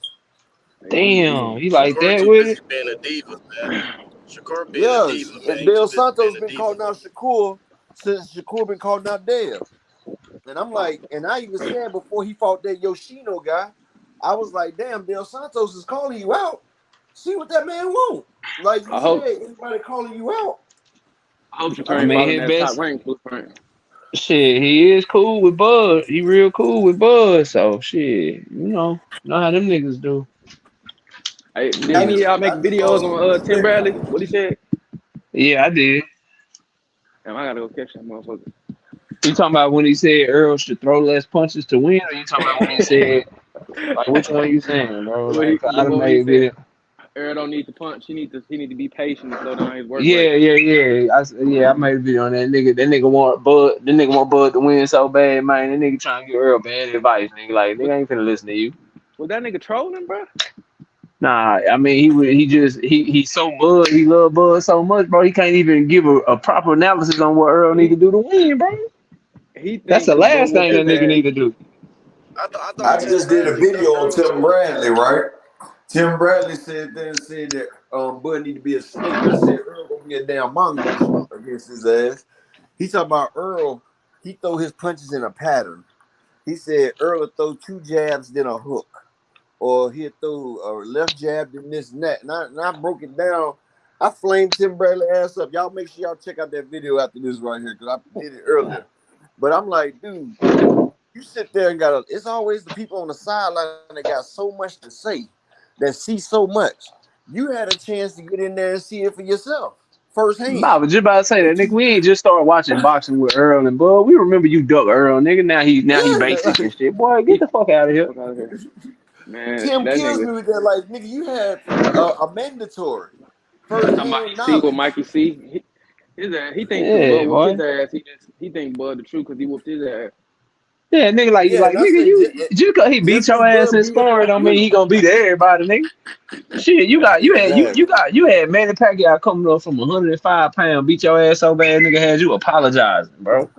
Damn, he like Shakur that too with busy it. being a diva, man. Shakur being a Yeah, diva, man. He Dale too busy Santos being a been diva, calling bro. out Shakur since Shakur been calling out Dale. And I'm like, and I even said before he fought that Yoshino guy, I was like, damn, Dale Santos is calling you out. See what that man want. Like you I hope said, anybody calling you out. Shakur I I ain't mean, following his that top best rank blueprint. shit. He is cool with Bud. He real cool with Bud. So shit, know how them niggas do. Hey, did I any of Yeah, just y'all make videos lost some on Tim respect Bradley? for him. What he said? yeah, I did. Damn, I gotta go catch that motherfucker. You talking about when he said Earl should throw less punches to win, or you talking about when he said like which one you saying, bro? Like I done What he made said? video. Earl don't need to punch. He need to be patient and slow down his work rate. Yeah. I made a video on that nigga. That nigga want Bud. That nigga want Bud to win so bad, man. That nigga trying to give Earl bad advice, nigga. Like Was, nigga ain't finna listen to you. was that nigga trolling, bro? Nah, I mean he's so Bud. He love Bud so much, bro. He can't even give a proper analysis on what Earl need to He do to win, bro. he That's think the because Bud last whooped thing his that nigga ass. need to do. I thought I Tim just did a Bradley video stumped on Earl Tim too. Bradley, right? Tim Bradley said that Bud need to be a snake. I said Earl gonna be a damn mongoose against his ass. He talking about Earl. He throw his punches in a pattern. He said Earl will throw 2 jabs, then a hook. Or he'll throw a left jab, then this and that. And I broke it down. I flamed Tim Bradley ass up. Y'all make sure y'all check out that video after this right here, because I did it earlier. But I'm like, dude, you sit there and it's always the people on the sideline that got so much to say, that see so much. You had a chance to get in there and see it for yourself Nah, I firsthand. was just about to say that, But nigga. you, We ain't just started watching boxing with Earl and Bud. We remember you duck Earl, nigga. Now he yeah, basic and shit. Boy, get the fuck out of here. Fuck out of here, man. Tim That kills nigga. me with that. Like, nigga, you had a mandatory Talking about firsthand see what knowledge. Mikey see. His ass, he think because Bud Yeah, whooped his boy. ass, he think Bud the truth because he whooped his ass. Yeah, nigga, Yeah, like and I nigga, say you just cause he beat just your because ass Bud in beat him, sparring don't mean he gonna beat everybody, nigga. Shit, exactly. you had Manny Pacquiao coming up from 105 pounds, beat your ass so bad, nigga had you apologizing, bro.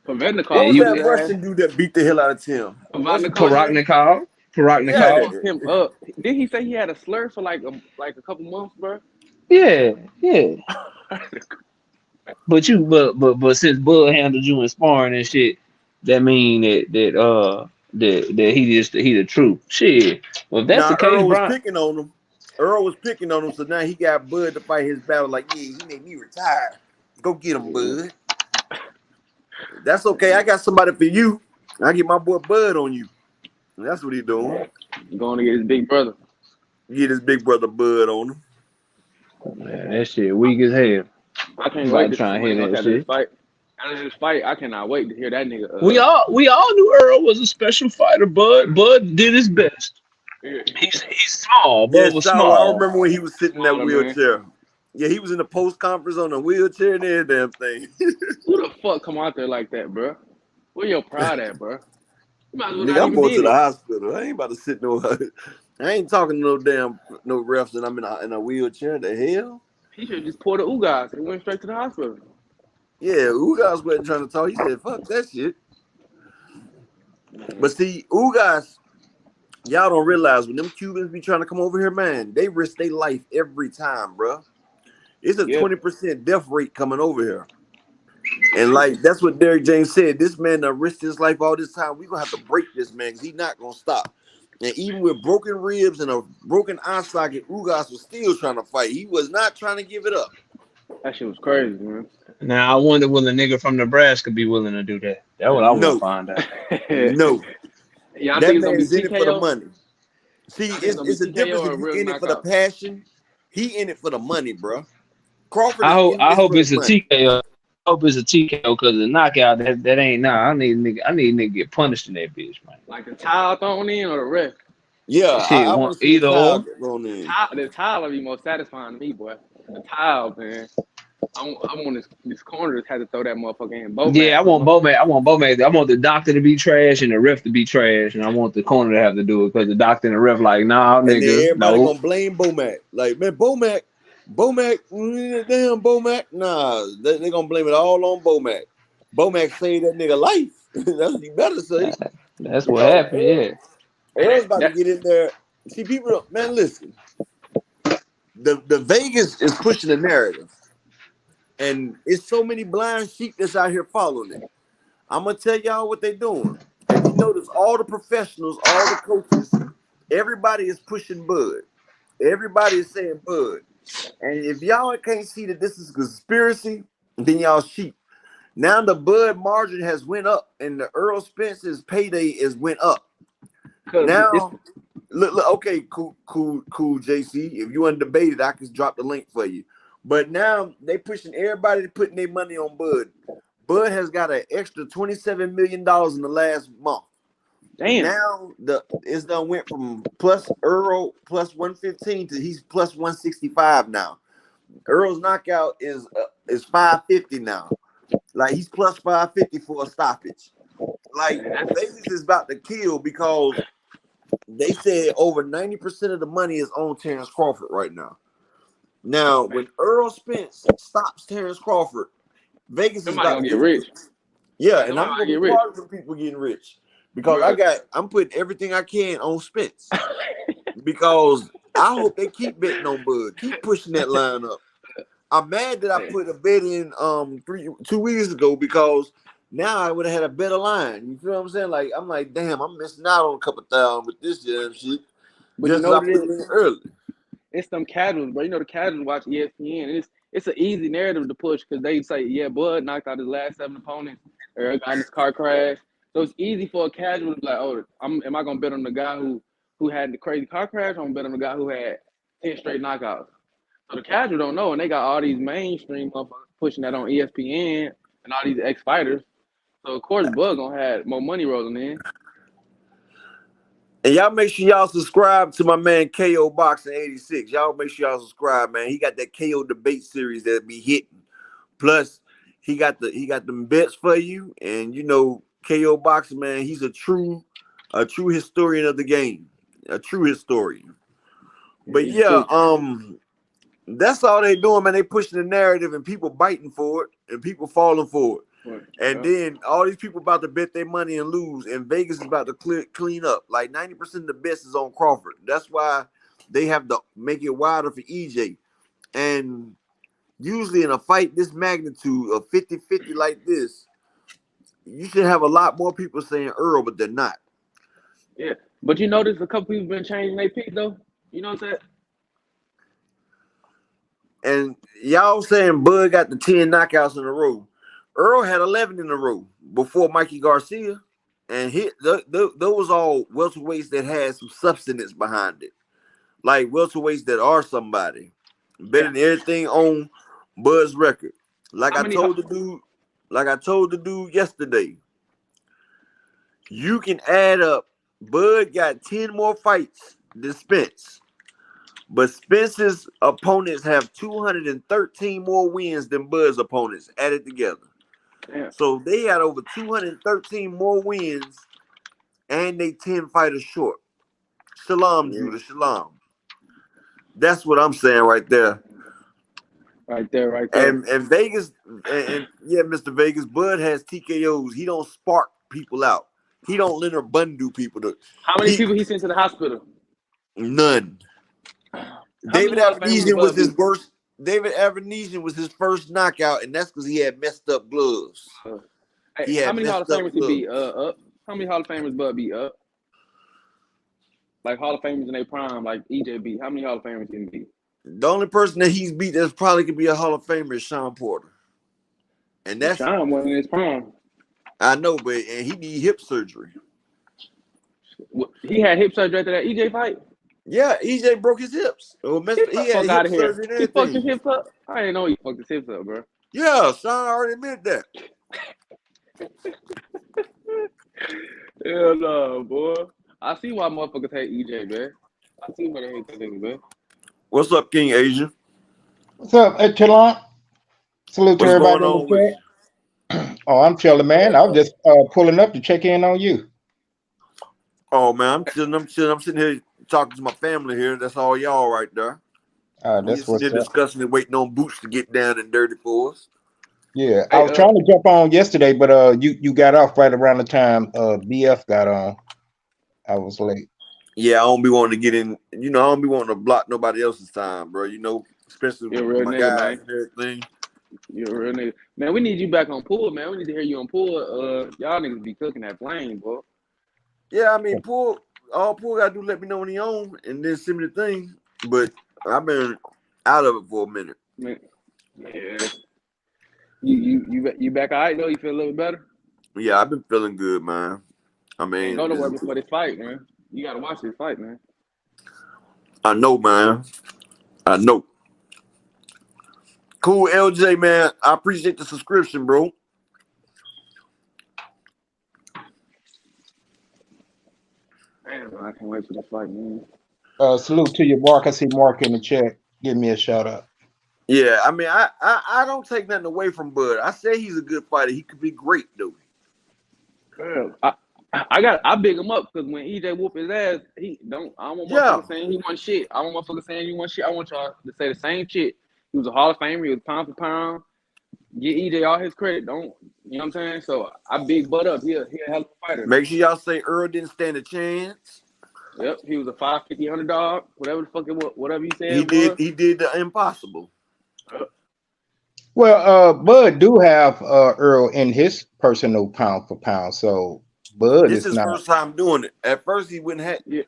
Prevent the What car And was whooped you his that ass. Russian dude that beat the hell out of Tim? Prevent What's the the car. dude name? That Yeah, Paraknikov. fucked him up. Did he say he had a slur for like a couple months, bro? Yeah. But since Bud handled you in sparring and shit, that mean that he the truth. Shit. Well, if that's the now case, Earl was Brian. picking on him. Earl was picking on him, so now he got Bud to fight his battle. Like, yeah, he made me retire. Go get him, Yeah. Bud. That's okay. I got somebody for you. I get my boy Bud on you. And that's what he doing. Going to get his big brother. Get his big brother Bud on him. Man, that shit weak as hell. I can't You wait about to to see try and what they hear gonna that say to this shit. fight. After this fight, I cannot wait to hear that nigga. We all knew Earl was a special fighter. Bud did his best. Yeah, He's small. Yeah, Bud was Charlo, I small. remember when he was sitting in that smaller man. wheelchair. Yeah, he was in the post conference on the wheelchair and every damn thing. Who the fuck come out there like that, bro? Where your pride at, bro? You might as well not Nigga, I'm even going to did the it. hospital. I ain't about to sit no. I ain't talking to no refs and I'm in a wheelchair. The hell? He should just pour the Ugas and went straight to the hospital. Yeah, Ugas wasn't trying to talk. He said, "Fuck that shit." Man, But see, Ugas, y'all don't realize when them Cubans be trying to come over here, man, they risk their life every time, bro. It's a yeah, 20% death rate coming over here. And like that's what Derrick James said. This man done risked his life all this time. We gonna have to break this man because he's not gonna stop. And even with broken ribs and a broken eye socket, Ugas was still trying to fight. He was not trying to give it up. That shit was crazy, man. Now I wonder will a nigga from Nebraska be willing to do that? That's what I want to No, find out. no. Yeah, I That think it's gonna man be is in it for the TKO. money. See, I think it's gonna it's be a TKO difference or if a you real in it for the knockout. passion. He in it for the money, bro. Crawford is in I this hope for the it's a money. TKO. I hope it's a TKO because the knockout that ain't nah. I need nigga to get punished in that bitch, man. Like the towel thrown in or the ref. Yeah, Shit, I one want to see a either towel or. get thrown in. The towel will be more satisfying to me, boy. The towel, man. I want this corner just had to throw that motherfucker in. Yeah, I Bomac, want bro. Bomac. I want Bomac. I want the doctor to be trash and the ref to be trash, and I want the corner to have to do it because the doctor and the ref like, nah, And then nigga, everybody no. gonna blame Bomac. Like, man, Bomac, damn Bomac. Nah, they gonna blame it all on Bomac. Bomac saved that nigga life. That's what you better say. That's what Because happened. Yeah. Earl's about to That get in there. See, people don't, man, listen. The Vegas is pushing the narrative. And it's so many blind sheep that's out here following it. I'm gonna tell y'all what they're doing. If you notice, all the professionals, all the coaches, everybody is pushing Bud. Everybody is saying Bud. And if y'all can't see that this is conspiracy, then y'all sheep. Now the Bud margin has went up, and the Earl Spence's payday is went up. because it's Now, look, okay, cool, JC. If you want to debate it, I can drop the link for you. But now they pushing everybody to putting their money on Bud. Bud has got an extra $27 million in the last month. damn. Now it's done went from plus Earl plus 115 to he's plus 165 now. Earl's knockout is 550 now. Like he's plus 550 for a stoppage. Like Vegas is about to kill because they said over 90% of the money is on Terrence Crawford right now. Now, when Earl Spence stops Terrence Crawford, Vegas is Somebody about gonna to get rich. Yeah, and Somebody I'm gonna gonna get be rich. part of the people getting rich because Bruh. I'm putting everything I can on Spence because I hope they keep betting on Bud, keep pushing that line up. I'm mad that I put a bet in 2 weeks ago because now I would have had a better line. You feel what I'm saying? Like I'm like, damn, I'm missing out on a couple thousand with this damn shit. But you Just as know I what it put it is? in early. It's them casuals, bro. You know the casuals watch ESPN. It's an easy narrative to push because they say, yeah, Bud knocked out his last 7 opponents or got in his car crash. So it's easy for a casual to be like, oh, am I gonna bet on the guy who had the crazy car crash? Or I'm gonna bet on the guy who had 10 straight knockouts. So the casual don't know, and they got all these mainstream motherfuckers pushing that on ESPN and all these ex-fighters. So of course Bud gonna have more money rolling in. And y'all make sure y'all subscribe to my man KO Boxing 86. Y'all make sure y'all subscribe, man. He got that KO debate series that be hitting. Plus, he got them bets for you. And you know, KO Boxing, man, he's a true historian of the game. A true historian. But yeah, that's all they doing, man. They pushing the narrative and people biting for it and people falling for it. And then all these people about to bet their money and lose, and Vegas is about to clean up. Like 90% of the bets is on Crawford. That's why they have to make it wider for EJ. And usually in a fight this magnitude of 50-50 like this, you should have a lot more people saying Earl, but they're not. Yeah, but you notice a couple people been changing their pick though. You know what I'm saying? And y'all saying Bud got the 10 knockouts in a row. Earl had 11 in a row before Mikey Garcia, and those all welterweights that had some substance behind it, like welterweights that are somebody better than everything on Bud's record. Like I told the dude yesterday, you can add up. Bud got 10 more fights than Spence, but Spence's opponents have 213 more wins than Bud's opponents added together. Yeah. So they had over 213 more wins, and they 10 fighters short. Shalom, Judah, shalom. That's what I'm saying right there. Right there. And Vegas, and yeah, Mr. Vegas, Bud has TKOs. He don't spark people out. He don't Leonard Bundu people. How many people he sent to the hospital? None. David Avenesian was his worst. David Avenesian was his first knockout, and that's because he had messed up gloves. How many Hall of Famers he beat up? How many Hall of Famers Bud beat up? like Hall of Famers in their prime, like EJ beat? How many Hall of Famers can he beat? The only person that he's beat that's probably could be a Hall of Famer is Sean Porter. And that's Sean wasn't in his prime. I know, but and he need hip surgery. He had hip surgery after that EJ fight. Yeah, EJ broke his hips. He Get the had fuck out hip of here. surgery and He fucked his everything. hips up. I didn't know he fucked his hips up, bro. Yeah, Sean already admitted that. Hell no, boy. I see why motherfuckers hate EJ, man. I see why they hate that nigga, man. What's up, King Asia? What's up, Talon? Salute to What's everybody going on in with the you? chat. Oh, I'm chilling, man. I was just pulling up to check in on you. Oh man, I'm chilling. I'm sitting here talking to my family here. That's all y'all right there. We That's just what's sitting up. discussing and waiting on Boots to get down and dirty for us. Yeah, Hey, I was trying to jump on yesterday, but you got off right around the time BF got on. I was late. Yeah, I don't be wanting to get in. You know, I don't be wanting to block nobody else's time, bro. You know, especially you're a with real my nigga, guys man. and everything. You're a real nigga. Man, we need you back on pool, man. We need to hear you on pool. Y'all niggas be cooking that flame, boy. Yeah, I mean, Pool gotta do let me know when he on and then send me the thing. But I've been out of it for a minute. Man, yeah. You back all right though? You feel a little better? Yeah, I've been feeling good, man. I mean, Ain't go nowhere before this fight, man. You gotta watch this fight, man. I know, man. I know. Cool, LJ, man. I appreciate the subscription, bro. Damn, I can't wait for this fight, man. Salute to you, Mark. I see Mark in the chat. Give me a shout out. Yeah, I mean, I don't take nothing away from Bud. I say he's a good fighter. He could be great, though. I big him up because when EJ whoop his ass, I don't want motherfuckers saying he won shit. I don't want motherfuckers saying he won shit. I want y'all to say the same shit. He was a Hall of Famer. He was pound for pound. Get EJ all his credit. Don't, you know what I'm saying? So I big Bud up. He a hell of a fighter. Make sure y'all say Earl didn't stand a chance. Yep, he was a 550 underdog. Whatever the fuck it was, whatever you said. He did the impossible. Well, Bud do have Earl in his personal pound for pound, so Bud This is is his not. first time doing it. At first, he wouldn't have. Yeah.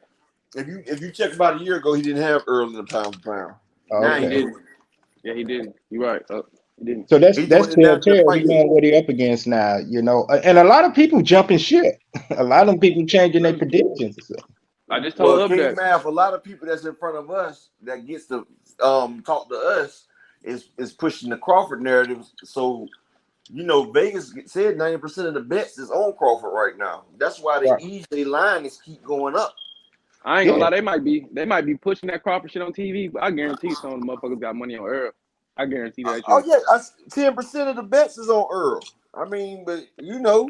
If you check about a year ago, he didn't have Earl in the pound for pound. Okay. Now he did. Yeah, he didn't. You're right. He didn't. So that's He's doing it now to telltale. fight He know what he up against now, you know. And a lot of people jumping shit. A lot of people changing their predictions. I just told him King that. Math, a lot of people that's in front of us that gets to talk to us is pushing the Crawford narrative. So, you know, Vegas said 90% of the bets is on Crawford right now. That's why the EJ line is keep going up. I ain't gonna lie, they might be pushing that Crawford shit on TV, but I guarantee some of the motherfuckers got money on Earl. I guarantee that shit. Oh yeah, 10% of the bets is on Earl. I mean, but you know,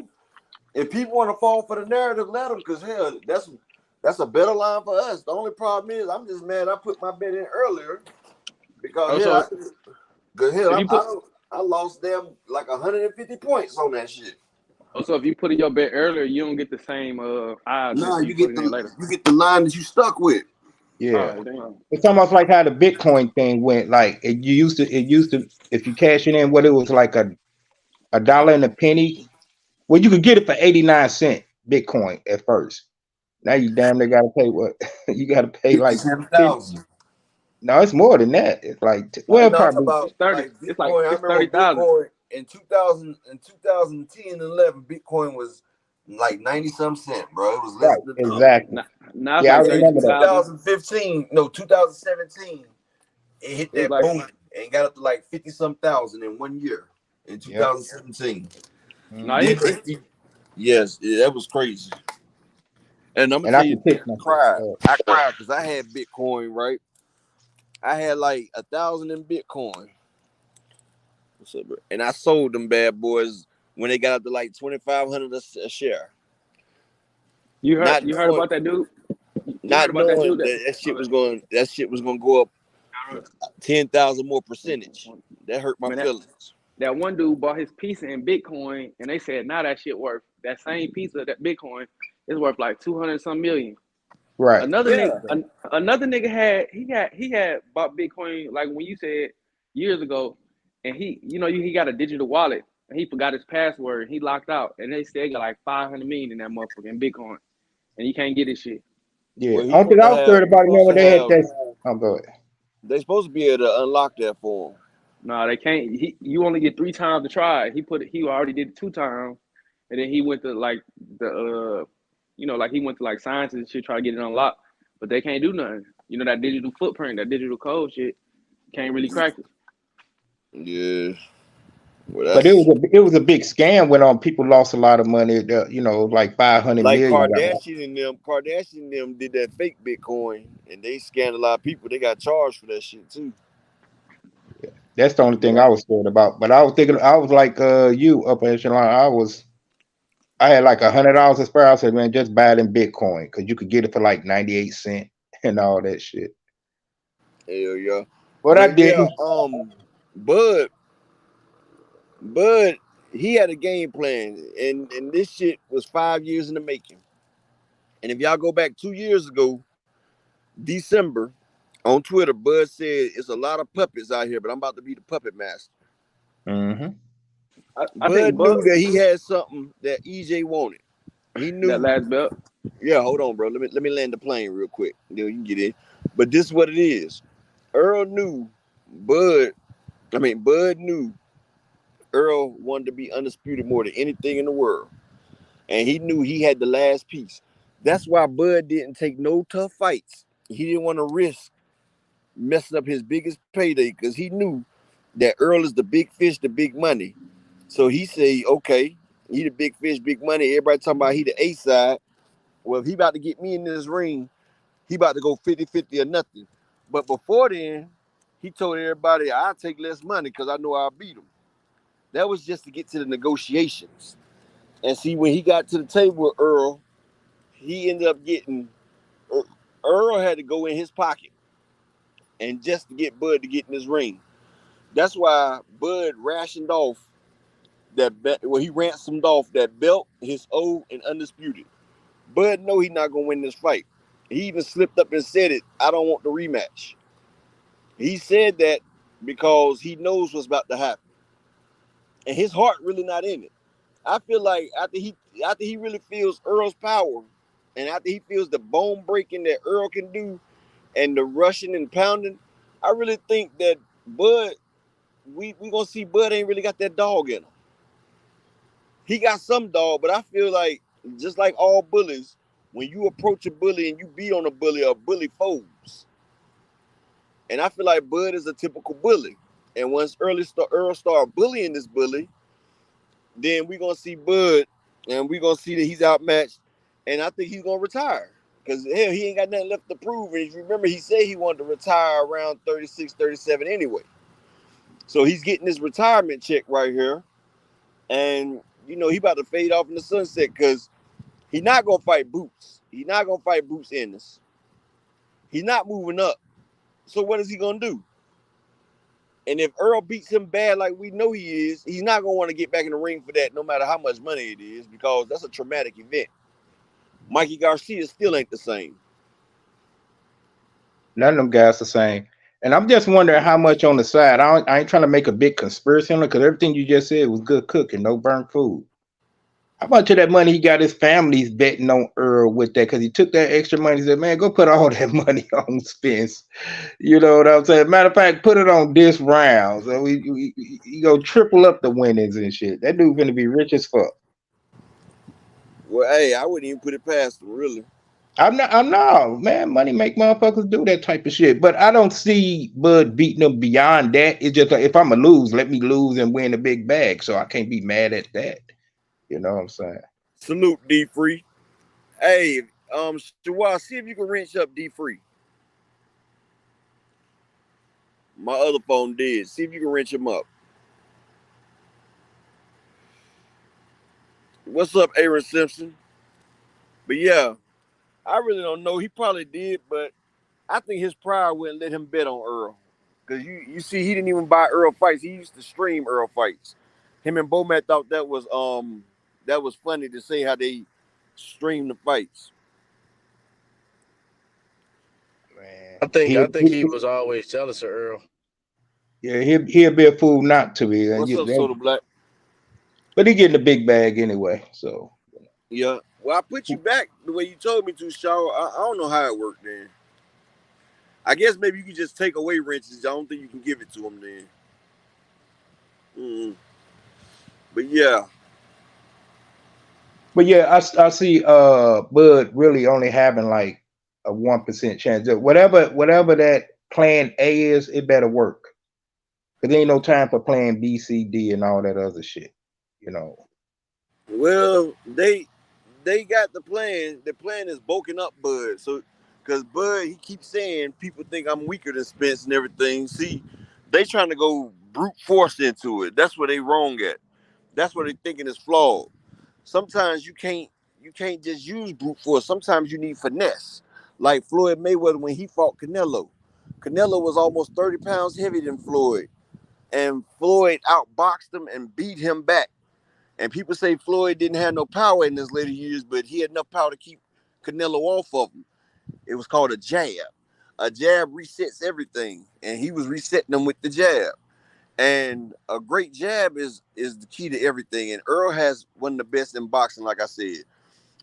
if people want to fall for the narrative, let them, because hell, that's a better line for us. The only problem is I'm just mad I put my bet in earlier because I lost them like 150 points on that shit. So if you put in your bet earlier, you don't get the same odds. No, you get later. You get the line that you stuck with. Yeah, damn. It's almost like how the Bitcoin thing went. Like it used to, if you cash it in, what it was like $1 and a penny. Well, you could get it for 89 cents Bitcoin at first. Now you damn near gotta pay what? You gotta pay like 10,000. No, it's more than that. It's like probably about 30. like Bitcoin. It's like I remember 30,000. Bitcoin in 2010 and 11. Bitcoin was like 90 some cent, bro. It was less than exactly. Now I it's like remember that. 2017, it hit that like, boom and got up to like 50 some thousand in 1 year in 2017. Yes, that was crazy. And I'm gonna tell you, I cried because I had Bitcoin, right? I had like 1,000 in Bitcoin. What's up, bro? And I sold them bad boys when they got up to like 2,500 a share. You heard about that dude? Not knowing that shit was going to go up 10,000 more percentage. That hurt my feelings. That one dude bought his piece in Bitcoin, and they said now that shit worth that same piece of that Bitcoin is worth like 200 some million. Right. Another nigga had bought Bitcoin like when you said years ago, and he got a digital wallet and he forgot his password. He locked out, and they said he got like 500 million in that motherfucker in Bitcoin, and he can't get his shit. Yeah. Well, he Only thing supposed I to was have. scared He about, you know, supposed when to they had have. that. Oh, go ahead. They supposed to be able to unlock that for him. No, they can't. You only get 3 times to try it. He already did it 2 times, and then he went to like the like he went to like science and shit try to get it unlocked, but they can't do nothing. You know that digital footprint, that digital code shit, can't really crack it. Yeah. Well, But that's it was a big scam when people lost a lot of money. You know, like 500 like million. Kardashian and them. Kardashian and them did that fake Bitcoin, and they scammed a lot of people. They got charged for that shit too. That's the only thing I was scared about. But I was thinking, I was like you up at echelon. I had like $100 to spare. I said, man, just buy it in Bitcoin because you could get it for like 98 cents and all that shit. Hell yeah. But I But yeah, didn't. Bud, he had a game plan, and this shit was 5 years in the making. And if y'all go back 2 years ago, December, on Twitter, Bud said it's a lot of puppets out here, but I'm about to be the puppet master. Mm-hmm. I think Bud knew that he had something that EJ wanted. He that knew. last belt. Yeah, hold on, bro. Let me land the plane real quick. You can get in. But this is what it is. Earl knew Bud. Bud knew Earl wanted to be undisputed more than anything in the world, and he knew he had the last piece. That's why Bud didn't take no tough fights. He didn't want to risk messing up his biggest payday because he knew that Earl is the big fish, the big money. So he said, okay, he the big fish, big money. Everybody talking about he the A side. Well, if he about to get me in this ring, he about to go 50-50 or nothing. But before then, he told everybody, I'll take less money because I know I'll beat him. That was just to get to the negotiations. And see, when he got to the table with Earl, he ended up getting, Earl had to go in his pocket and just to get Bud to get in his ring. That's why Bud rationed off he ransomed off that belt, his O, and undisputed. Bud know he not gonna win this fight. He even slipped up and said it. I don't want the rematch. He said that because he knows what's about to happen, and his heart really not in it. I feel like after he really feels Earl's power, and after he feels the bone breaking that Earl can do, and the rushing and pounding, I really think that Bud, we gonna see Bud ain't really got that dog in him. He got some dog, but I feel like just like all bullies, when you approach a bully and you beat on a bully folds. And I feel like Bud is a typical bully. And once Earl start bullying this bully, then we're gonna see Bud, and we're gonna see that he's outmatched. And I think he's gonna retire. Because hell, he ain't got nothing left to prove. And if you remember, he said he wanted to retire around 36, 37 anyway. So he's getting his retirement check right here. And he about to fade off in the sunset because he's not gonna fight Boots. He's not gonna fight Boots Ennis. He's not moving up. So what is he gonna do? And if Earl beats him bad like we know he is, he's not gonna want to get back in the ring for that, no matter how much money it is, because that's a traumatic event. Mikey Garcia still ain't the same. None of them guys the same. And I'm just wondering how much on the side. I ain't trying to make a big conspiracy on it because everything you just said was good cooking, no burnt food. How much of that money he got his family's betting on Earl with that? Because he took that extra money. He said, man, go put all that money on Spence. You know what I'm saying? Matter of fact, put it on this round. So he go triple up the winnings and shit. That dude gonna be rich as fuck. Well, hey, I wouldn't even put it past him, really. I'm not, man. Money make motherfuckers do that type of shit. But I don't see Bud beating them beyond that. It's just like, if I'm going to lose, let me lose and win a big bag. So I can't be mad at that. You know what I'm saying? Salute, D Free. Hey, Shawar, see if you can wrench up D Free. My other phone did. See if you can wrench him up. What's up, Aaron Simpson? But yeah, I really don't know. He probably did, but I think his pride wouldn't let him bet on Earl. Because you see, he didn't even buy Earl fights. He used to stream Earl fights. Him and Bomac thought that was funny to say how they stream the fights. Man, I think he was always jealous of Earl. Yeah, he'll be a fool not to be. What's up, Soda Black? But he getting a big bag anyway. So yeah, Well, I put you back the way you told me to, Shaw. I don't know how it worked then. I guess maybe you can just take away wrenches. I don't think you can give it to him then. But yeah. But yeah, I see Bud really only having like a 1% chance. Whatever that plan A is, it better work. Cause there ain't no time for plan B, C, D, and all that other shit. You know. Well, they got the plan. The plan is bulking up Bud. So, because Bud, he keeps saying people think I'm weaker than Spence and everything. See, they trying to go brute force into it. That's where they wrong at. That's what they thinking is flawed. Sometimes you can't just use brute force. Sometimes you need finesse. Like Floyd Mayweather when he fought Canelo. Canelo was almost 30 pounds heavier than Floyd. And Floyd outboxed him and beat him back. And people say Floyd didn't have no power in his later years, but he had enough power to keep Canelo off of him. It was called a jab. A jab resets everything. And he was resetting them with the jab. And a great jab is the key to everything. And Earl has one of the best in boxing, like I said.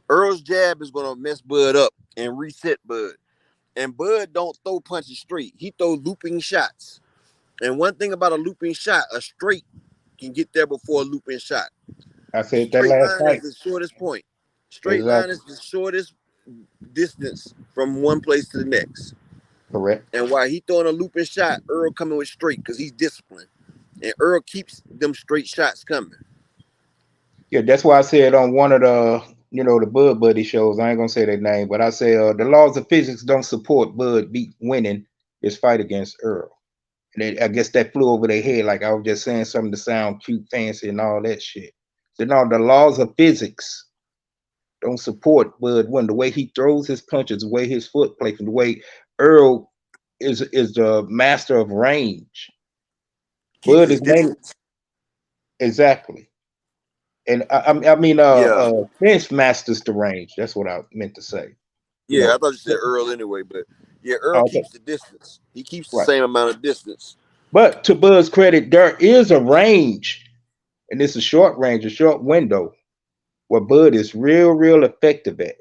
Earl's jab is going to mess Bud up and reset Bud. And Bud don't throw punches straight. He throw looping shots. And one thing about a looping shot, a straight can get there before a looping shot. I said that last night. Is the shortest point. Straight line is the shortest distance from one place to the next. Correct. And while he throwing a looping shot, Earl coming with straight because he's disciplined. And Earl keeps them straight shots coming. Yeah, that's why I said on one of the, the Bud Buddy shows, I ain't going to say their name, but I say the laws of physics don't support Bud winning his fight against Earl. And I guess that flew over their head, like I was just saying something to sound cute, fancy, and all that shit. So no, the laws of physics don't support Bud winning. The way he throws his punches, the way his foot placement, the way Earl is the master of range. Bud is mainly exactly. And I mean, Spence masters the range. That's what I meant to say. Yeah, I thought you said Earl anyway, but yeah, Earl keeps the distance. He keeps the same amount of distance. But to Bud's credit, there is a range, and it's a short range, a short window, where Bud is real effective at.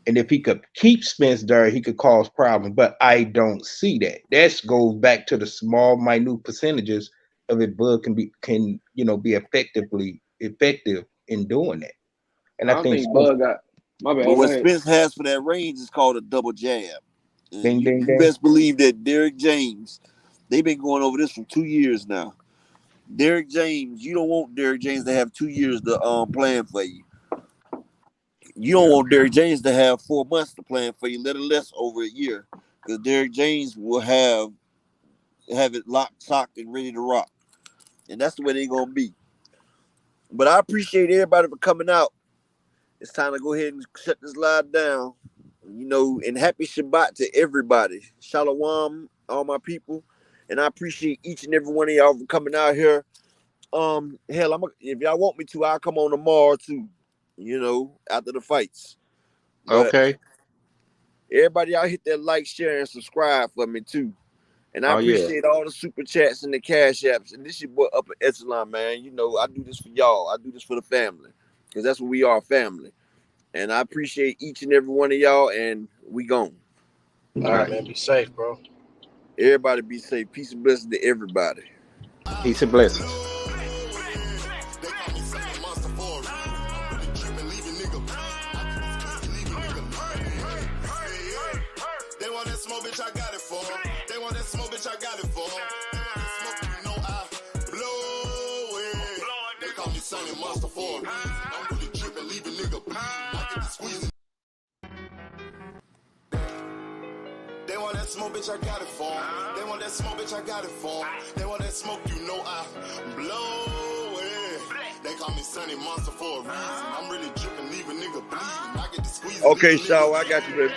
And if he could keep Spence there, he could cause problems. But I don't see that. That goes back to the small, minute percentages of it. Bud can be effective in doing that. And I think Bud got my bad. But what Spence has for that range is called a double jab. Ding, ding, you best believe that Derrick James, they've been going over this for 2 years now. Derrick James, you don't want Derrick James to have 2 years to plan for you. You don't want Derrick James to have 4 months to plan for you, let alone over a year, because Derrick James will have it locked, socked, and ready to rock, and that's the way they're gonna be. But I appreciate everybody for coming out. It's time to go ahead and shut this live down. And happy Shabbat to everybody. Shalom, all my people. And I appreciate each and every one of y'all for coming out here. Hell, if y'all want me to, I'll come on tomorrow too, after the fights. But okay. Everybody out, hit that like, share, and subscribe for me too. And I appreciate all the super chats and the cash apps. And this is your boy Upper Echelon, man. I do this for y'all. I do this for the family. Because that's what we are, family. And I appreciate each and every one of y'all, and we gone. All right, man. Be safe, bro. Everybody be safe. Peace and blessings to everybody. Peace and blessings. They want that smoke, bitch, I got it for them. They want that smoke, bitch, I got it for them. I blow it. They call me Sonny Monster for a reason. I'm really tripping, leave a nigga bleeding. I get the squeezing. They want that smoke, bitch, I got it for them. They want that smoke, bitch, I got it for them. They want that smoke, I blow it. They call me Sonny Monster for a reason. I'm really tripping, leave a nigga bleeding. I get the squeezing. Okay, Shaw, I got you, baby.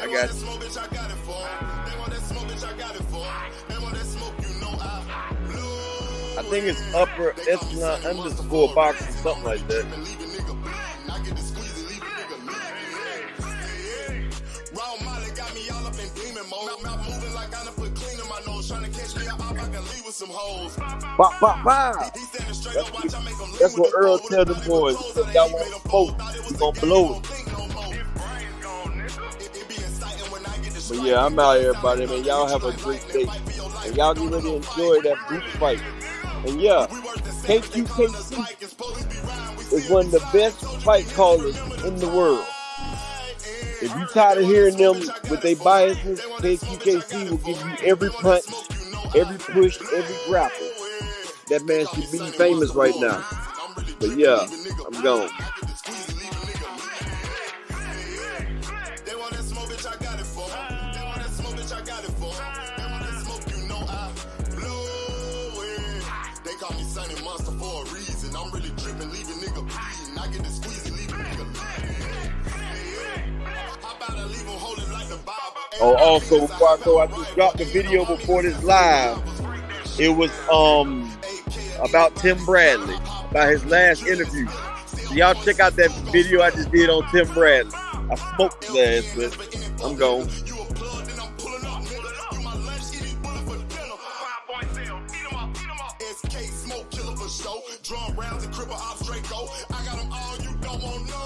I got it. Smoke, bitch, I got it for. They want that smoke, bitch, I got it for. They want that smoke, I blow. I think it's Upper Echelon _ boxing, something like that. Raw Molly got me all up in demon mode. Mouth moving like I done put clean in my nose. Trying to catch me up, I can leave with some hoes. Bop, bop, bop. That's what Earl tell them boys. If y'all want smoke, we gonna blow it. But yeah, I'm out here, everybody, man. Y'all have a great day. And y'all get ready to enjoy that boot fight. And yeah, KQKC is one of the best fight callers in the world. If you tired of hearing them with their biases, KQKC will give you every punch, every push, every grapple. That man should be famous right now. But yeah, I'm gone. Oh, also, before I go, I just dropped the video before this live. It was about Tim Bradley, about his last interview. So y'all check out that video I just did on Tim Bradley. I smoked his ass, but I'm gone. Drum rounds and cripple off Draco. I got them all, you don't want no.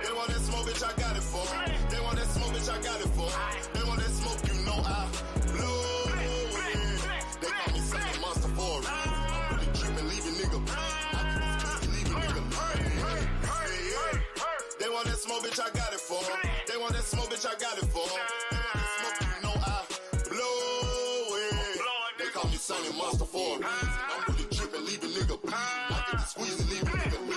They want that smoke, bitch, I got it for. They want that smoke, bitch, I got it for. They want that smoke, you know I blow it. They call me second monster for a reason. I'm really tripping, leaving nigga They want that smoke, bitch, I got it for. They want that smoke, bitch, I got it for. Smoke, you know I blow it. They call me Sonny Monster for a reason. I'm really tripping, leaving nigga bleeding. I get the squeeze and leave a nigga